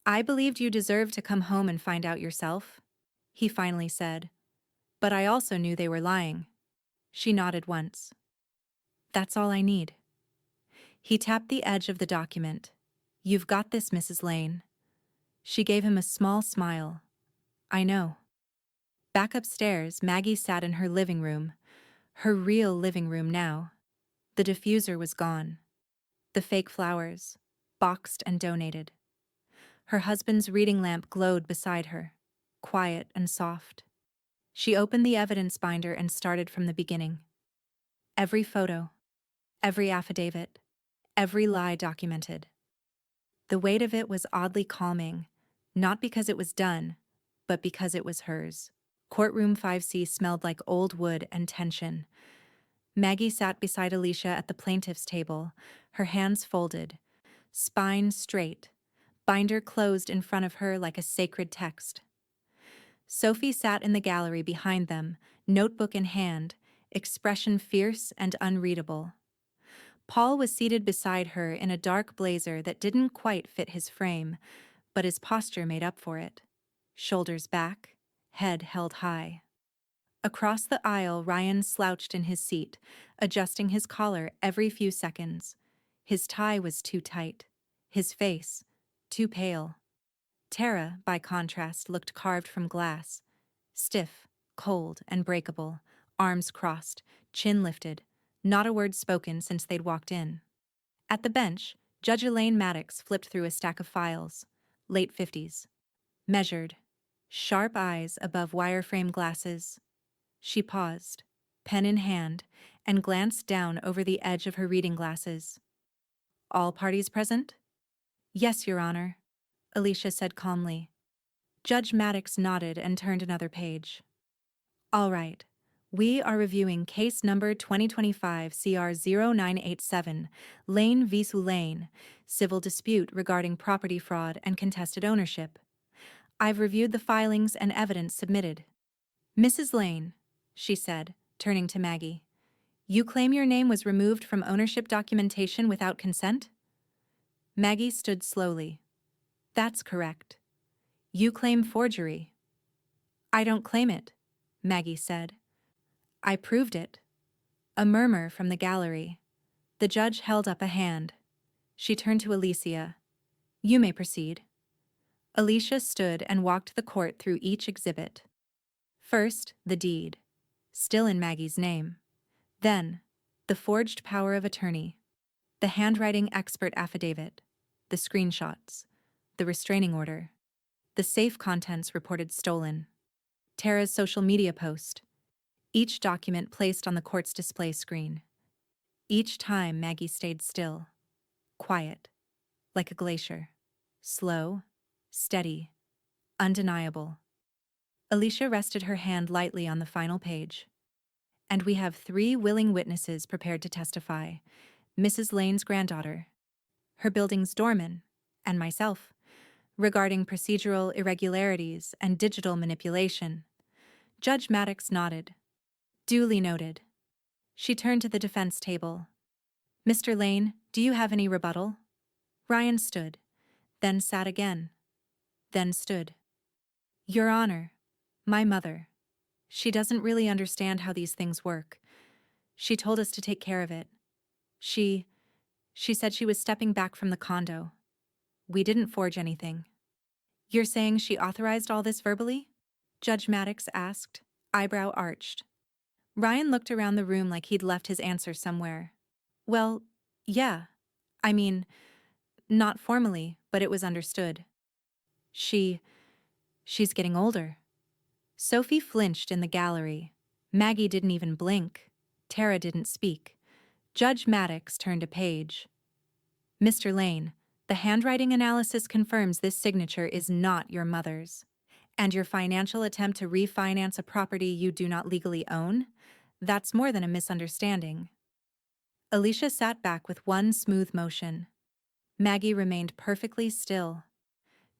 "I believed you deserved to come home and find out yourself," he finally said. "But I also knew they were lying." She nodded once. "That's all I need." He tapped the edge of the document. "You've got this, Mrs. Lane." She gave him a small smile. "I know." Back upstairs, Maggie sat in her living room. Her real living room now. The diffuser was gone. The fake flowers, boxed and donated. Her husband's reading lamp glowed beside her, quiet and soft. She opened the evidence binder and started from the beginning. Every photo, every affidavit, every lie documented. The weight of it was oddly calming, not because it was done, but because it was hers. Courtroom 5C smelled like old wood and tension. Maggie sat beside Alicia at the plaintiff's table, her hands folded, spine straight, binder closed in front of her like a sacred text. Sophie sat in the gallery behind them, notebook in hand, expression fierce and unreadable. Paul was seated beside her in a dark blazer that didn't quite fit his frame, but his posture made up for it. Shoulders back, head held high. Across the aisle, Ryan slouched in his seat, adjusting his collar every few seconds. His tie was too tight, his face too pale. Tara, by contrast, looked carved from glass. Stiff, cold, and breakable, arms crossed, chin lifted, not a word spoken since they'd walked in. At the bench, Judge Elaine Maddox flipped through a stack of files, late 50s. Measured, sharp eyes above wireframe glasses. She paused, pen in hand, and glanced down over the edge of her reading glasses. All parties present? Yes, Your Honor, Alicia said calmly. Judge Maddox nodded and turned another page. All right. We are reviewing case number 2025 CR 0987, Lane v. Lane, civil dispute regarding property fraud and contested ownership. I've reviewed the filings and evidence submitted. Mrs. Lane, she said, turning to Maggie, you claim your name was removed from ownership documentation without consent? Maggie stood slowly. That's correct. You claim forgery. I don't claim it, Maggie said. I proved it. A murmur from the gallery. The judge held up a hand. She turned to Alicia. You may proceed. Alicia stood and walked the court through each exhibit. First, the deed, still in Maggie's name. Then, the forged power of attorney, the handwriting expert affidavit, the screenshots, the restraining order, the safe contents reported stolen, Tara's social media post, each document placed on the court's display screen. Each time Maggie stayed still, quiet, like a glacier, slow, steady, undeniable. Alicia rested her hand lightly on the final page. And we have 3 willing witnesses prepared to testify: Mrs. Lane's granddaughter, her building's doorman, and myself, regarding procedural irregularities and digital manipulation. Judge Maddox nodded. Duly noted. She turned to the defense table. Mr. Lane, do you have any rebuttal? Ryan stood, then sat again, then stood. Your Honor, my mother. She doesn't really understand how these things work. She told us to take care of it. She said she was stepping back from the condo. We didn't forge anything. You're saying she authorized all this verbally? Judge Maddox asked, eyebrow arched. Ryan looked around the room like he'd left his answer somewhere. Well, yeah. I mean, not formally, but it was understood. She's getting older. Sophie flinched in the gallery. Maggie didn't even blink. Tara didn't speak. Judge Maddox turned a page. Mr. Lane, the handwriting analysis confirms this signature is not your mother's. And your financial attempt to refinance a property you do not legally own? That's more than a misunderstanding. Alicia sat back with one smooth motion. Maggie remained perfectly still.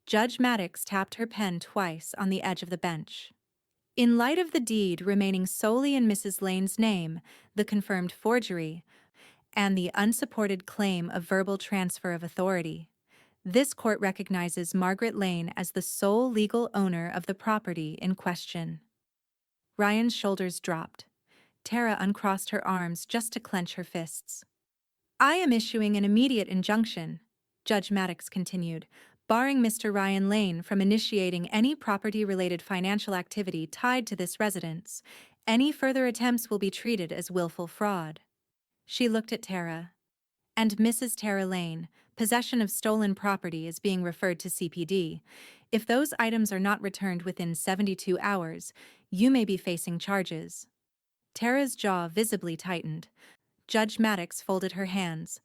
Judge Maddox tapped her pen twice on the edge of the bench. In light of the deed remaining solely in Mrs. Lane's name, the confirmed forgery, and the unsupported claim of verbal transfer of authority, this court recognizes Margaret Lane as the sole legal owner of the property in question. Ryan's shoulders dropped. Tara uncrossed her arms just to clench her fists. I am issuing an immediate injunction, Judge Maddox continued, barring Mr. Ryan Lane from initiating any property-related financial activity tied to this residence. Any further attempts will be treated as willful fraud. She looked at Tara. And Mrs. Tara Lane, possession of stolen property is being referred to CPD. If those items are not returned within 72 hours, you may be facing charges. Tara's jaw visibly tightened. Judge Maddox folded her hands.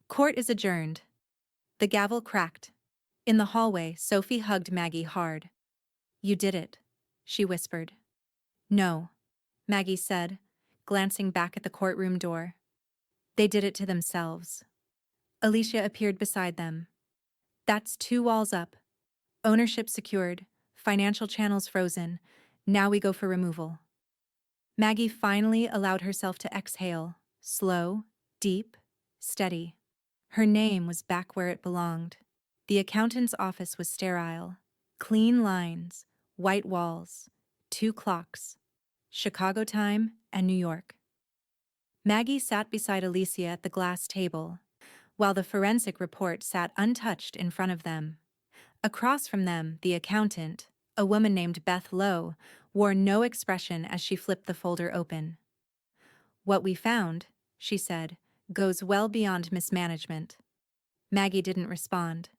Court is adjourned. The gavel cracked. In the hallway, Sophie hugged Maggie hard. You did it, she whispered. No, Maggie said, glancing back at the courtroom door. They did it to themselves. Alicia appeared beside them. That's 2 walls up. Ownership secured, financial channels frozen. Now we go for removal. Maggie finally allowed herself to exhale, slow, deep, steady. Her name was back where it belonged. The accountant's office was sterile. Clean lines, white walls, 2 clocks, Chicago time and New York. Maggie sat beside Alicia at the glass table, while the forensic report sat untouched in front of them. Across from them, the accountant, a woman named Beth Lowe, wore no expression as she flipped the folder open. "What we found," she said, "goes well beyond mismanagement." Maggie didn't respond.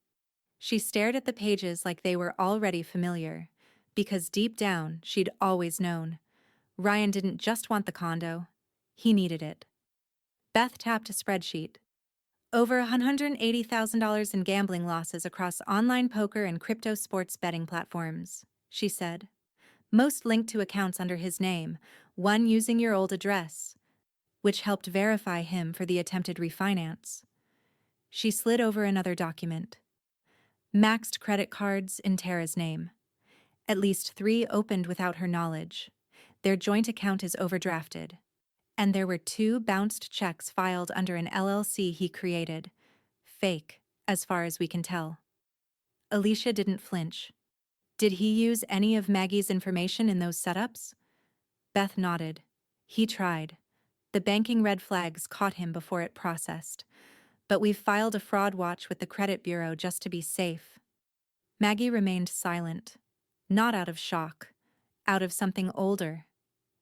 She stared at the pages like they were already familiar, because deep down she'd always known. Ryan didn't just want the condo, he needed it. Beth tapped a spreadsheet. Over $180,000 in gambling losses across online poker and crypto sports betting platforms, she said. Most linked to accounts under his name, one using your old address, which helped verify him for the attempted refinance. She slid over another document. Maxed credit cards in Tara's name. At least 3 opened without her knowledge. Their joint account is overdrafted. And there were 2 bounced checks filed under an LLC he created. Fake, as far as we can tell. Alicia didn't flinch. Did he use any of Maggie's information in those setups? Beth nodded. He tried. The banking red flags caught him before it processed. But we've filed a fraud watch with the credit bureau just to be safe. Maggie remained silent. Not out of shock. Out of something older.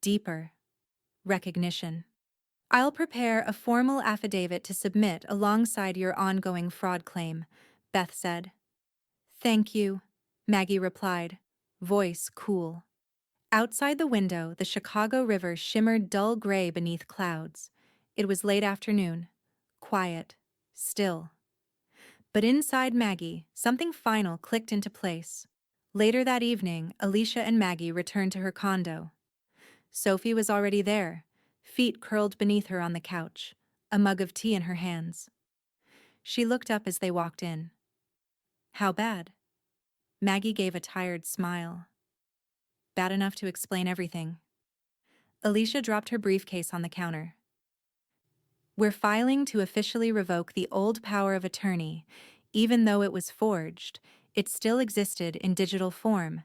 Deeper. Recognition. "I'll prepare a formal affidavit to submit alongside your ongoing fraud claim," Beth said. "Thank you," Maggie replied, voice cool. Outside the window, the Chicago River shimmered dull gray beneath clouds. It was late afternoon. Quiet. Still. But inside Maggie, something final clicked into place. Later that evening, Alicia and Maggie returned to her condo. Sophie was already there, feet curled beneath her on the couch, a mug of tea in her hands. She looked up as they walked in. "How bad?" Maggie gave a tired smile. "Bad enough to explain everything." Alicia dropped her briefcase on the counter. "We're filing to officially revoke the old power of attorney. Even though it was forged, it still existed in digital form,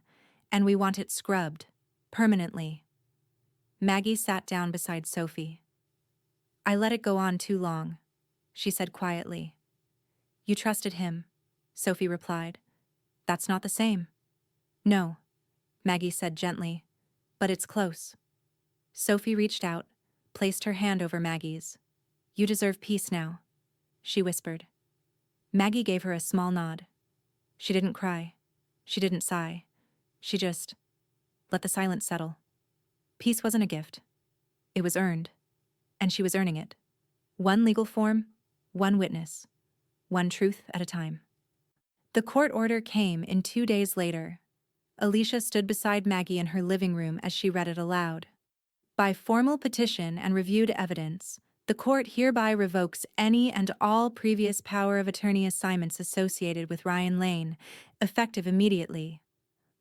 and we want it scrubbed, permanently." Maggie sat down beside Sophie. "I let it go on too long," she said quietly. "You trusted him," Sophie replied. "That's not the same." "No," Maggie said gently, "but it's close." Sophie reached out, placed her hand over Maggie's. "You deserve peace now," she whispered. Maggie gave her a small nod. She didn't cry. She didn't sigh. She just let the silence settle. Peace wasn't a gift. It was earned. And she was earning it. One legal form, one witness, one truth at a time. The court order came in 2 days later. Alicia stood beside Maggie in her living room as she read it aloud. "By formal petition and reviewed evidence, the court hereby revokes any and all previous power of attorney assignments associated with Ryan Lane, effective immediately.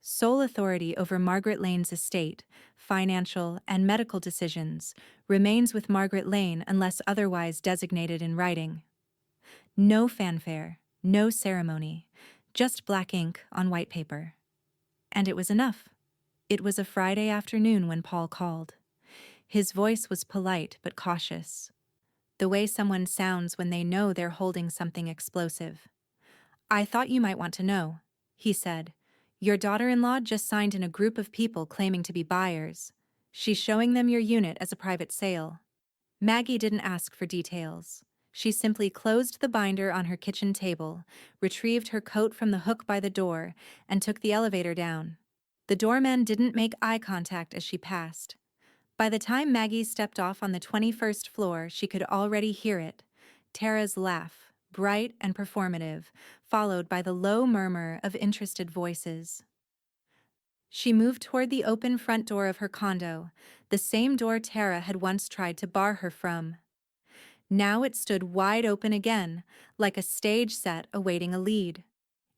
Sole authority over Margaret Lane's estate, financial, and medical decisions remains with Margaret Lane unless otherwise designated in writing." No fanfare, no ceremony, just black ink on white paper. And it was enough. It was a Friday afternoon when Paul called. His voice was polite but cautious, the way someone sounds when they know they're holding something explosive. "I thought you might want to know," he said. "Your daughter-in-law just signed in a group of people claiming to be buyers. She's showing them your unit as a private sale." Maggie didn't ask for details. She simply closed the binder on her kitchen table, retrieved her coat from the hook by the door, and took the elevator down. The doorman didn't make eye contact as she passed. By the time Maggie stepped off on the 21st floor, she could already hear it. Tara's laugh, bright and performative, followed by the low murmur of interested voices. She moved toward the open front door of her condo, the same door Tara had once tried to bar her from. Now it stood wide open again, like a stage set awaiting a lead.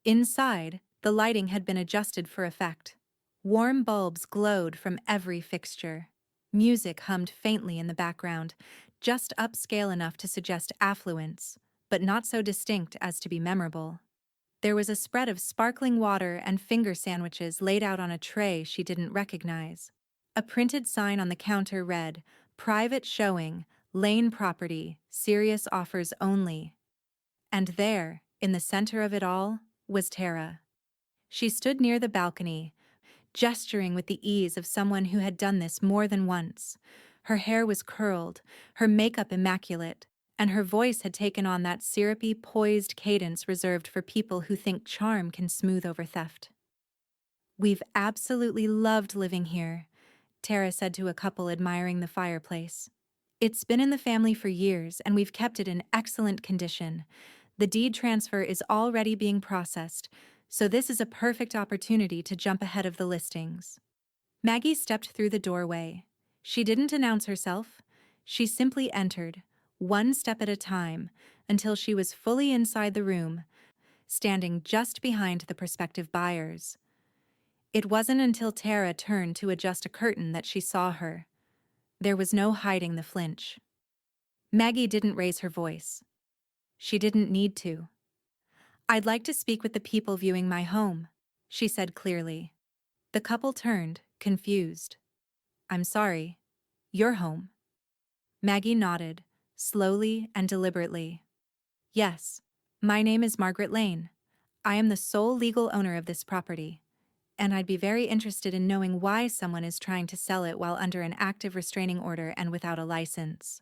Inside, the lighting had been adjusted for effect. Warm bulbs glowed from every fixture. Music hummed faintly in the background, just upscale enough to suggest affluence, but not so distinct as to be memorable. There was a spread of sparkling water and finger sandwiches laid out on a tray she didn't recognize. A printed sign on the counter read, "Private showing, Lane property, serious offers only." And there, in the center of it all, was Tara. She stood near the balcony, gesturing with the ease of someone who had done this more than once. Her hair was curled, her makeup immaculate, and her voice had taken on that syrupy, poised cadence reserved for people who think charm can smooth over theft. "We've absolutely loved living here," Tara said to a couple admiring the fireplace. "It's been in the family for years, and we've kept it in excellent condition. The deed transfer is already being processed, so this is a perfect opportunity to jump ahead of the listings." Maggie stepped through the doorway. She didn't announce herself. She simply entered, one step at a time, until she was fully inside the room, standing just behind the prospective buyers. It wasn't until Tara turned to adjust a curtain that she saw her. There was no hiding the flinch. Maggie didn't raise her voice. She didn't need to. "I'd like to speak with the people viewing my home," she said clearly. The couple turned, confused. "I'm sorry. Your home?" Maggie nodded, slowly and deliberately. "Yes, my name is Margaret Lane. I am the sole legal owner of this property, and I'd be very interested in knowing why someone is trying to sell it while under an active restraining order and without a license."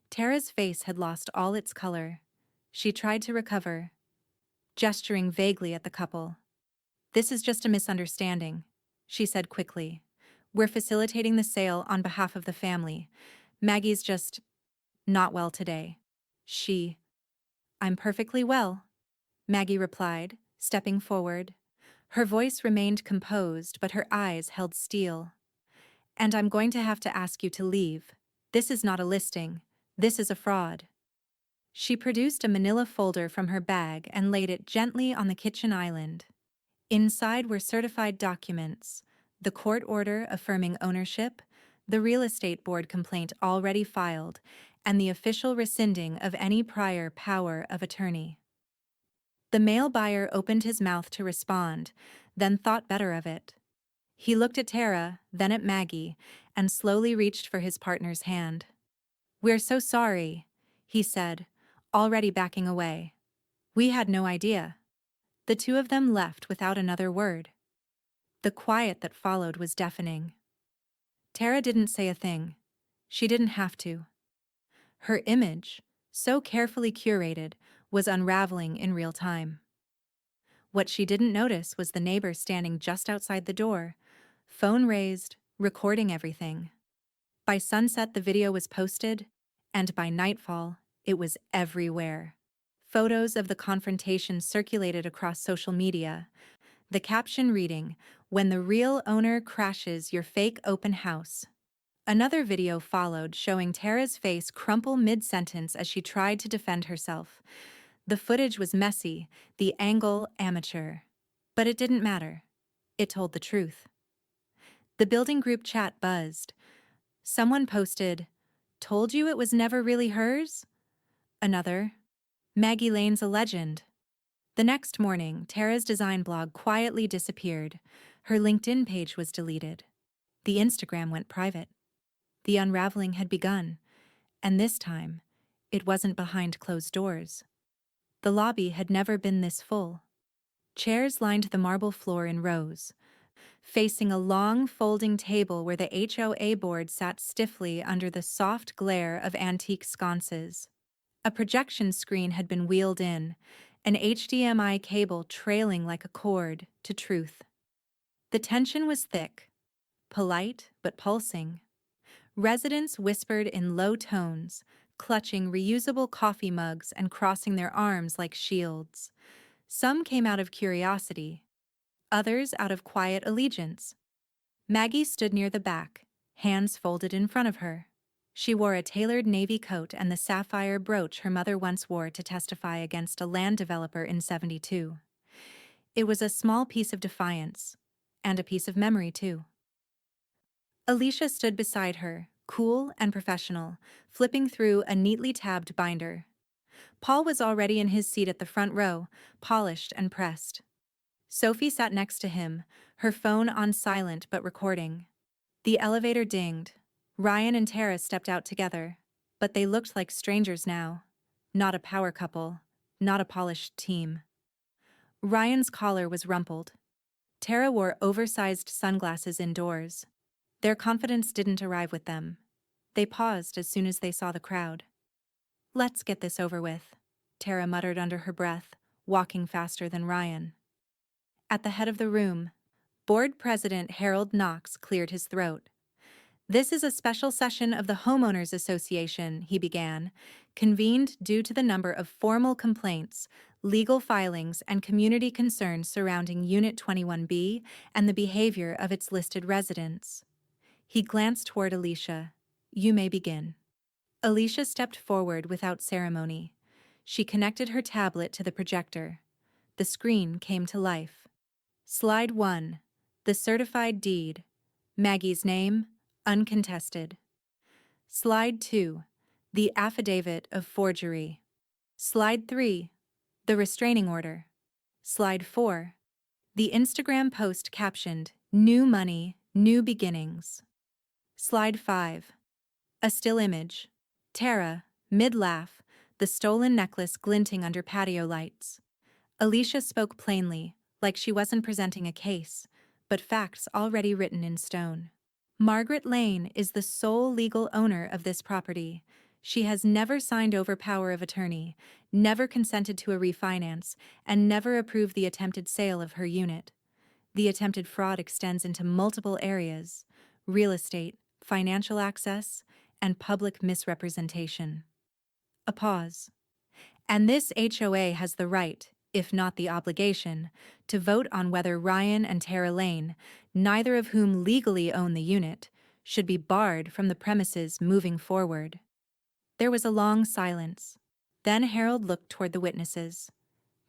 Tara's face had lost all its color. She tried to recover, gesturing vaguely at the couple. "This is just a misunderstanding," she said quickly. "We're facilitating the sale on behalf of the family. Maggie's just not well today." "I'm perfectly well," Maggie replied, stepping forward. Her voice remained composed, but her eyes held steel. "And I'm going to have to ask you to leave. This is not a listing. This is a fraud." She produced a manila folder from her bag and laid it gently on the kitchen island. Inside were certified documents, the court order affirming ownership, the real estate board complaint already filed, and the official rescinding of any prior power of attorney. The male buyer opened his mouth to respond, then thought better of it. He looked at Tara, then at Maggie, and slowly reached for his partner's hand. "We're so sorry," he said, already backing away. "We had no idea." The two of them left without another word. The quiet that followed was deafening. Tara didn't say a thing. She didn't have to. Her image, so carefully curated, was unraveling in real time. What she didn't notice was the neighbor standing just outside the door, phone raised, recording everything. By sunset, the video was posted, and by nightfall, it was everywhere. Photos of the confrontation circulated across social media, the caption reading, "When the real owner crashes your fake open house." Another video followed showing Tara's face crumple mid-sentence as she tried to defend herself. The footage was messy, the angle amateur. But it didn't matter. It told the truth. The building group chat buzzed. Someone posted, "Told you it was never really hers?" Another, "Maggie Lane's a legend." The next morning, Tara's design blog quietly disappeared. Her LinkedIn page was deleted. The Instagram went private. The unraveling had begun, and this time, it wasn't behind closed doors. The lobby had never been this full. Chairs lined the marble floor in rows, facing a long folding table where the HOA board sat stiffly under the soft glare of antique sconces. A projection screen had been wheeled in, an HDMI cable trailing like a cord to truth. The tension was thick, polite but pulsing. Residents whispered in low tones, clutching reusable coffee mugs and crossing their arms like shields. Some came out of curiosity, others out of quiet allegiance. Maggie stood near the back, hands folded in front of her. She wore a tailored navy coat and the sapphire brooch her mother once wore to testify against a land developer in '72. It was a small piece of defiance, and a piece of memory, too. Alicia stood beside her, cool and professional, flipping through a neatly tabbed binder. Paul was already in his seat at the front row, polished and pressed. Sophie sat next to him, her phone on silent but recording. The elevator dinged. Ryan and Tara stepped out together, but they looked like strangers now. Not a power couple, not a polished team. Ryan's collar was rumpled. Tara wore oversized sunglasses indoors. Their confidence didn't arrive with them. They paused as soon as they saw the crowd. "Let's get this over with," Tara muttered under her breath, walking faster than Ryan. At the head of the room, Board President Harold Knox cleared his throat. "This is a special session of the Homeowners Association," he began, "convened due to the number of formal complaints, legal filings, and community concerns surrounding Unit 21B and the behavior of its listed residents." He glanced toward Alicia. "You may begin." Alicia stepped forward without ceremony. She connected her tablet to the projector. The screen came to life. Slide 1. The certified deed. Maggie's name, uncontested. Slide 2. The affidavit of forgery. Slide 3. The restraining order. Slide 4. The Instagram post captioned, "New money, new beginnings." Slide 5. A still image. Tara, mid-laugh, the stolen necklace glinting under patio lights. Alicia spoke plainly, like she wasn't presenting a case, but facts already written in stone. "Margaret Lane is the sole legal owner of this property. She has never signed over power of attorney, never consented to a refinance, and never approved the attempted sale of her unit. The attempted fraud extends into multiple areas: real estate, financial access, and public misrepresentation." A pause. "And this HOA has the right, if not the obligation, to vote on whether Ryan and Tara Lane, neither of whom legally own the unit, should be barred from the premises moving forward." There was a long silence. Then Harold looked toward the witnesses.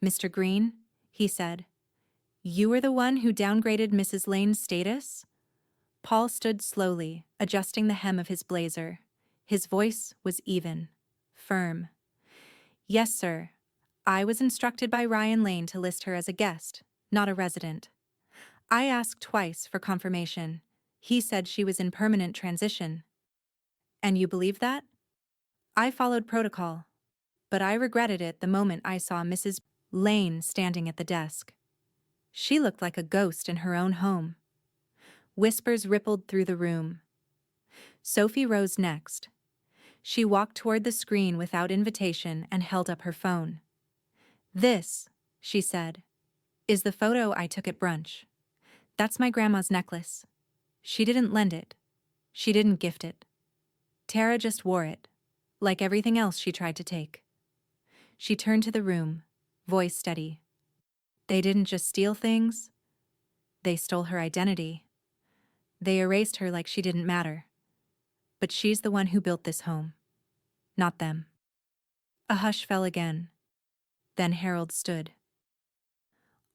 "Mr. Green," he said, "you were the one who downgraded Mrs. Lane's status?" Paul stood slowly, adjusting the hem of his blazer. His voice was even, firm. "Yes, sir. I was instructed by Ryan Lane to list her as a guest, not a resident. I asked twice for confirmation. He said she was in permanent transition." "And you believe that?" "I followed protocol. But I regretted it the moment I saw Mrs. Lane standing at the desk. She looked like a ghost in her own home." Whispers rippled through the room. Sophie rose next. She walked toward the screen without invitation and held up her phone. "This," she said, "is the photo I took at brunch. That's my grandma's necklace. She didn't lend it. She didn't gift it. Tara just wore it, like everything else she tried to take." She turned to the room, voice steady. "They didn't just steal things. They stole her identity. They erased her like she didn't matter. But she's the one who built this home, not them." A hush fell again. Then Harold stood.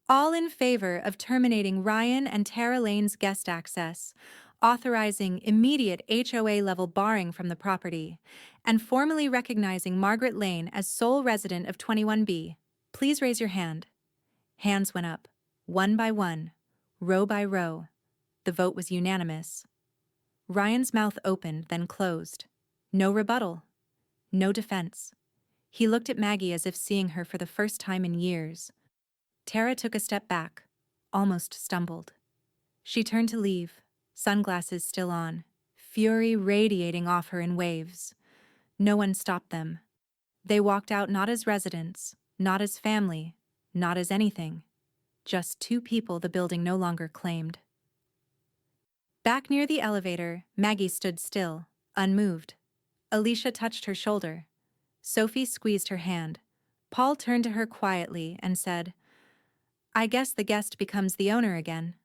"All in favor of terminating Ryan and Tara Lane's guest access, authorizing immediate HOA-level barring from the property, and formally recognizing Margaret Lane as sole resident of 21B, please raise your hand." Hands went up, one by one, row by row. The vote was unanimous. Ryan's mouth opened, then closed. No rebuttal. No defense. He looked at Maggie as if seeing her for the first time in years. Tara took a step back, almost stumbled. She turned to leave, sunglasses still on, fury radiating off her in waves. No one stopped them. They walked out not as residents, not as family, not as anything. Just two people the building no longer claimed. Back near the elevator, Maggie stood still, unmoved. Alicia touched her shoulder. Sophie squeezed her hand. Paul turned to her quietly and said, "I guess the guest becomes the owner again."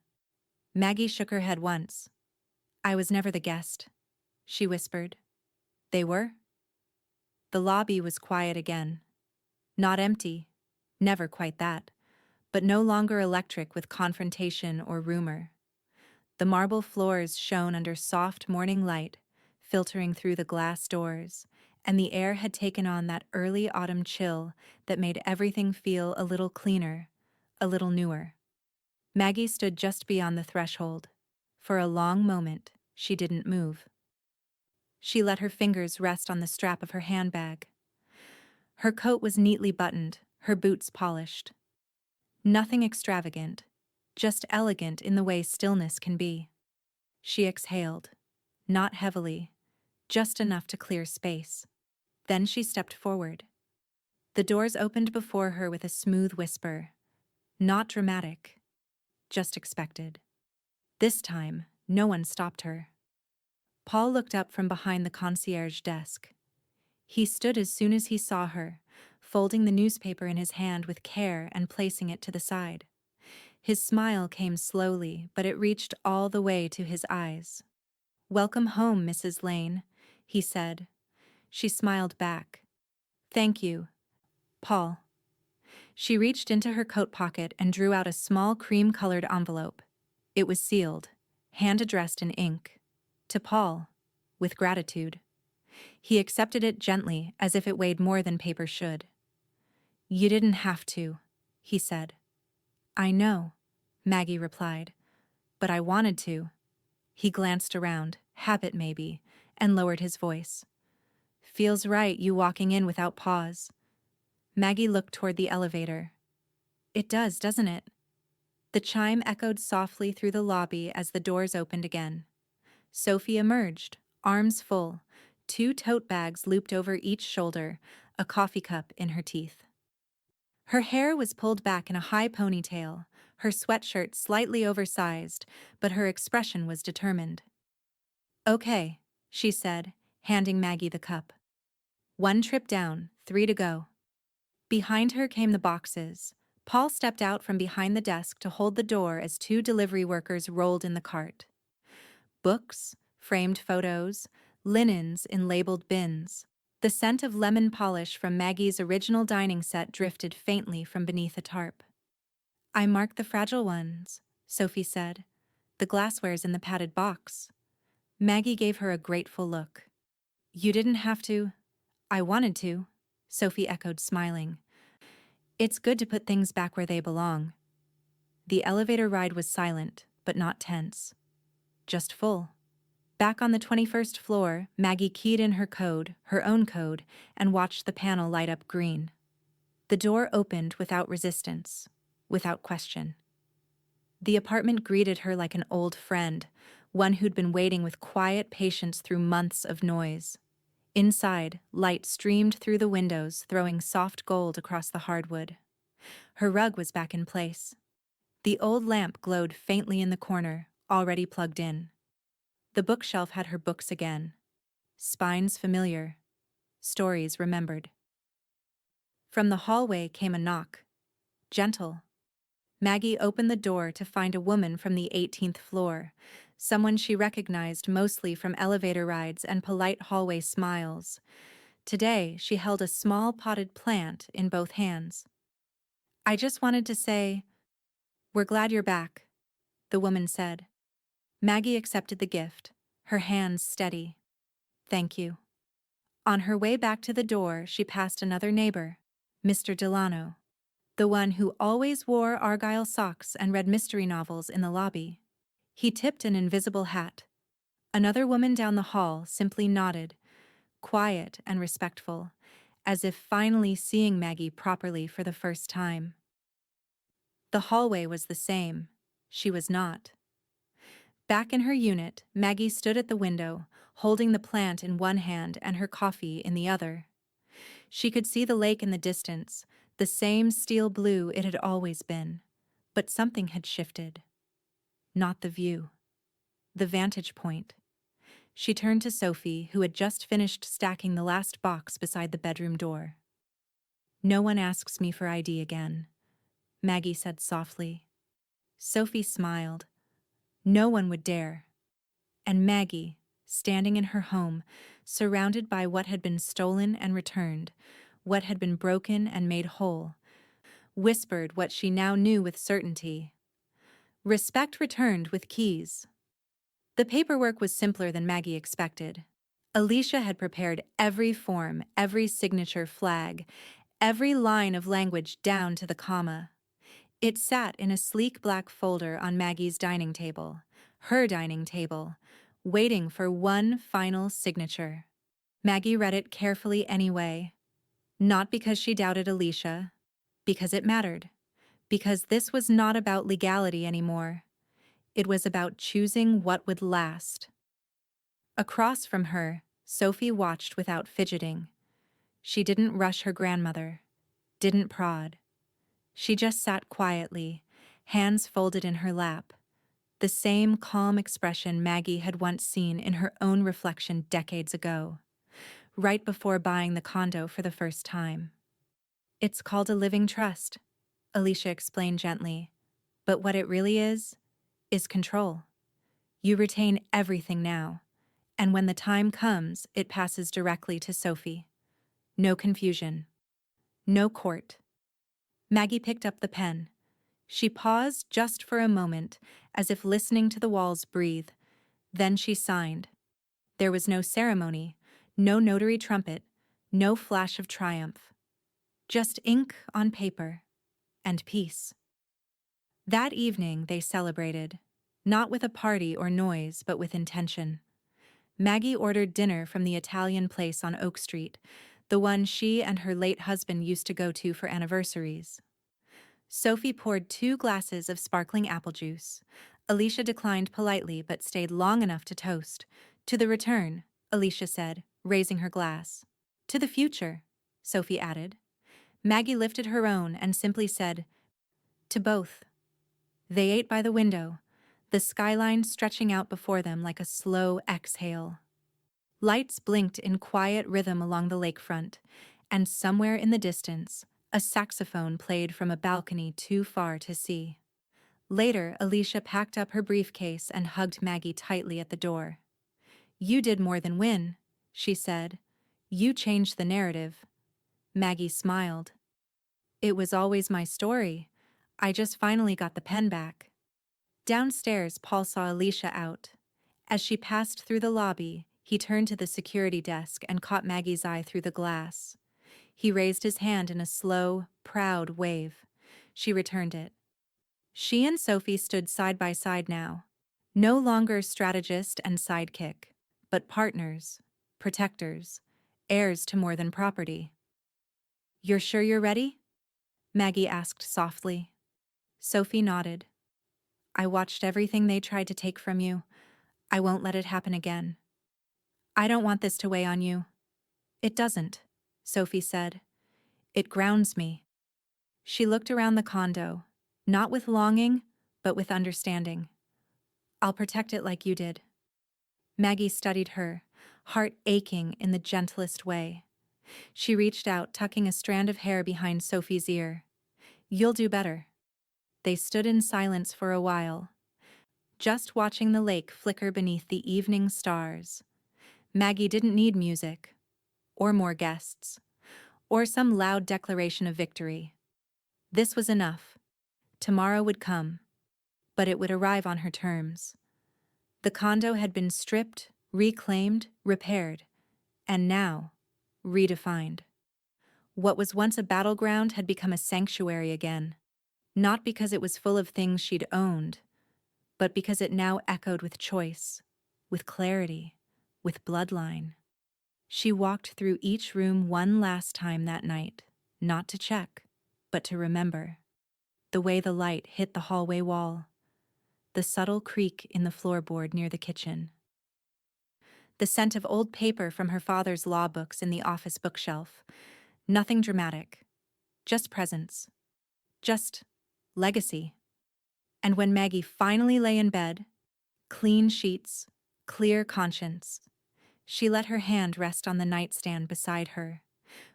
Maggie shook her head once. "I was never the guest," she whispered. "They were?" The lobby was quiet again. Not empty, never quite that, but no longer electric with confrontation or rumor. The marble floors shone under soft morning light, filtering through the glass doors, and the air had taken on that early autumn chill that made everything feel a little cleaner, a little newer. Maggie stood just beyond the threshold. For a long moment, she didn't move. She let her fingers rest on the strap of her handbag. Her coat was neatly buttoned, her boots polished. Nothing extravagant, just elegant in the way stillness can be. She exhaled, not heavily, just enough to clear space. Then she stepped forward. The doors opened before her with a smooth whisper. Not dramatic, just expected. This time, no one stopped her. Paul looked up from behind the concierge desk. He stood as soon as he saw her, folding the newspaper in his hand with care and placing it to the side. His smile came slowly, but it reached all the way to his eyes. "Welcome home, Mrs. Lane," he said. She smiled back. "Thank you, Paul." She reached into her coat pocket and drew out a small cream-colored envelope. It was sealed, hand-addressed in ink. To Paul, with gratitude. He accepted it gently, as if it weighed more than paper should. "You didn't have to," he said. "I know," Maggie replied. "But I wanted to." He glanced around, habit maybe, and lowered his voice. "Feels right, you walking in without pause." Maggie looked toward the elevator. "It does, doesn't it?" The chime echoed softly through the lobby as the doors opened again. Sophie emerged, arms full, 2 tote bags looped over each shoulder, a coffee cup in her teeth. Her hair was pulled back in a high ponytail, her sweatshirt slightly oversized, but her expression was determined. "Okay," she said, handing Maggie the cup. "1 trip down, 3 to go." Behind her came the boxes. Paul stepped out from behind the desk to hold the door as 2 delivery workers rolled in the cart. Books, framed photos, linens in labeled bins. The scent of lemon polish from Maggie's original dining set drifted faintly from beneath a tarp. "I marked the fragile ones," Sophie said. "The glassware's in the padded box." Maggie gave her a grateful look. "You didn't have to." "I wanted to," Sophie echoed, smiling. "It's good to put things back where they belong." The elevator ride was silent, but not tense. Just full. Back on the 21st floor, Maggie keyed in her own code, and watched the panel light up green. The door opened without resistance, without question. The apartment greeted her like an old friend, one who'd been waiting with quiet patience through months of noise. Inside, light streamed through the windows, throwing soft gold across the hardwood. Her rug was back in place. The old lamp glowed faintly in the corner, already plugged in. The bookshelf had her books again. Spines familiar. Stories remembered. From the hallway came a knock. Gentle. Maggie opened the door to find a woman from the 18th floor, someone she recognized mostly from elevator rides and polite hallway smiles. Today, she held a small potted plant in both hands. "I just wanted to say, we're glad you're back," the woman said. Maggie accepted the gift, her hands steady. "Thank you." On her way back to the door, she passed another neighbor, Mr. Delano, the one who always wore Argyle socks and read mystery novels in the lobby. He tipped an invisible hat. Another woman down the hall simply nodded, quiet and respectful, as if finally seeing Maggie properly for the first time. The hallway was the same. She was not. Back in her unit, Maggie stood at the window, holding the plant in one hand and her coffee in the other. She could see the lake in the distance, the same steel blue it had always been. But something had shifted. Not the view. The vantage point. She turned to Sophie, who had just finished stacking the last box beside the bedroom door. "No one asks me for ID again," Maggie said softly. Sophie smiled. No one would dare. And Maggie, standing in her home, surrounded by what had been stolen and returned, what had been broken and made whole, whispered what she now knew with certainty. Respect returned with keys. The paperwork was simpler than Maggie expected. Alicia had prepared every form, every signature flag, every line of language down to the comma. It sat in a sleek black folder on Maggie's dining table, her dining table, waiting for one final signature. Maggie read it carefully anyway. Not because she doubted Alicia, because it mattered. Because this was not about legality anymore. It was about choosing what would last. Across from her, Sophie watched without fidgeting. She didn't rush her grandmother, didn't prod. She just sat quietly, hands folded in her lap, the same calm expression Maggie had once seen in her own reflection decades ago, right before buying the condo for the first time. "It's called a living trust," Alicia explained gently, "but what it really is control. You retain everything now, and when the time comes, it passes directly to Sophie. No confusion. No court." Maggie picked up the pen. She paused just for a moment, as if listening to the walls breathe. Then she signed. There was no ceremony, no notary trumpet, no flash of triumph. Just ink on paper, and peace. That evening they celebrated, not with a party or noise, but with intention. Maggie ordered dinner from the Italian place on Oak Street, the one she and her late husband used to go to for anniversaries. Sophie poured 2 glasses of sparkling apple juice. Alicia declined politely but stayed long enough to toast. "To the return," Alicia said, raising her glass. "To the future," Sophie added. Maggie lifted her own and simply said, "To both." They ate by the window, the skyline stretching out before them like a slow exhale. Lights blinked in quiet rhythm along the lakefront, and somewhere in the distance, a saxophone played from a balcony too far to see. Later, Alicia packed up her briefcase and hugged Maggie tightly at the door. "You did more than win," she said. "You changed the narrative." Maggie smiled. "It was always my story. I just finally got the pen back." Downstairs, Paul saw Alicia out. As she passed through the lobby, he turned to the security desk and caught Maggie's eye through the glass. He raised his hand in a slow, proud wave. She returned it. She and Sophie stood side by side now, no longer strategist and sidekick, but partners, protectors, heirs to more than property. "You're sure you're ready?" Maggie asked softly. Sophie nodded. "I watched everything they tried to take from you. I won't let it happen again." "I don't want this to weigh on you." "It doesn't," Sophie said. "It grounds me." She looked around the condo, not with longing, but with understanding. "I'll protect it like you did." Maggie studied her, heart aching in the gentlest way. She reached out, tucking a strand of hair behind Sophie's ear. "You'll do better." They stood in silence for a while, just watching the lake flicker beneath the evening stars. Maggie didn't need music, or more guests, or some loud declaration of victory. This was enough. Tomorrow would come, but it would arrive on her terms. The condo had been stripped, reclaimed, repaired, and now, redefined. What was once a battleground had become a sanctuary again, not because it was full of things she'd owned, but because it now echoed with choice, with clarity, with bloodline. She walked through each room one last time that night, not to check, but to remember. The way the light hit the hallway wall, the subtle creak in the floorboard near the kitchen, the scent of old paper from her father's law books in the office bookshelf. Nothing dramatic, just presence, just legacy. And when Maggie finally lay in bed, clean sheets, clear conscience, she let her hand rest on the nightstand beside her,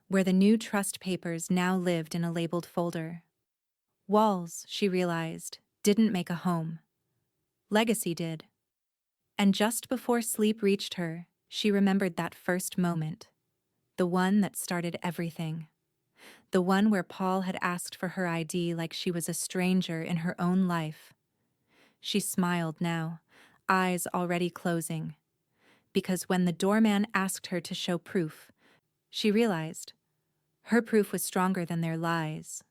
where the new trust papers now lived in a labeled folder. Walls, she realized, didn't make a home. Legacy did. And just before sleep reached her, she remembered that first moment, the one that started everything. The one where Paul had asked for her ID like she was a stranger in her own life. She smiled now, eyes already closing, because when the doorman asked her to show proof, she realized her proof was stronger than their lies.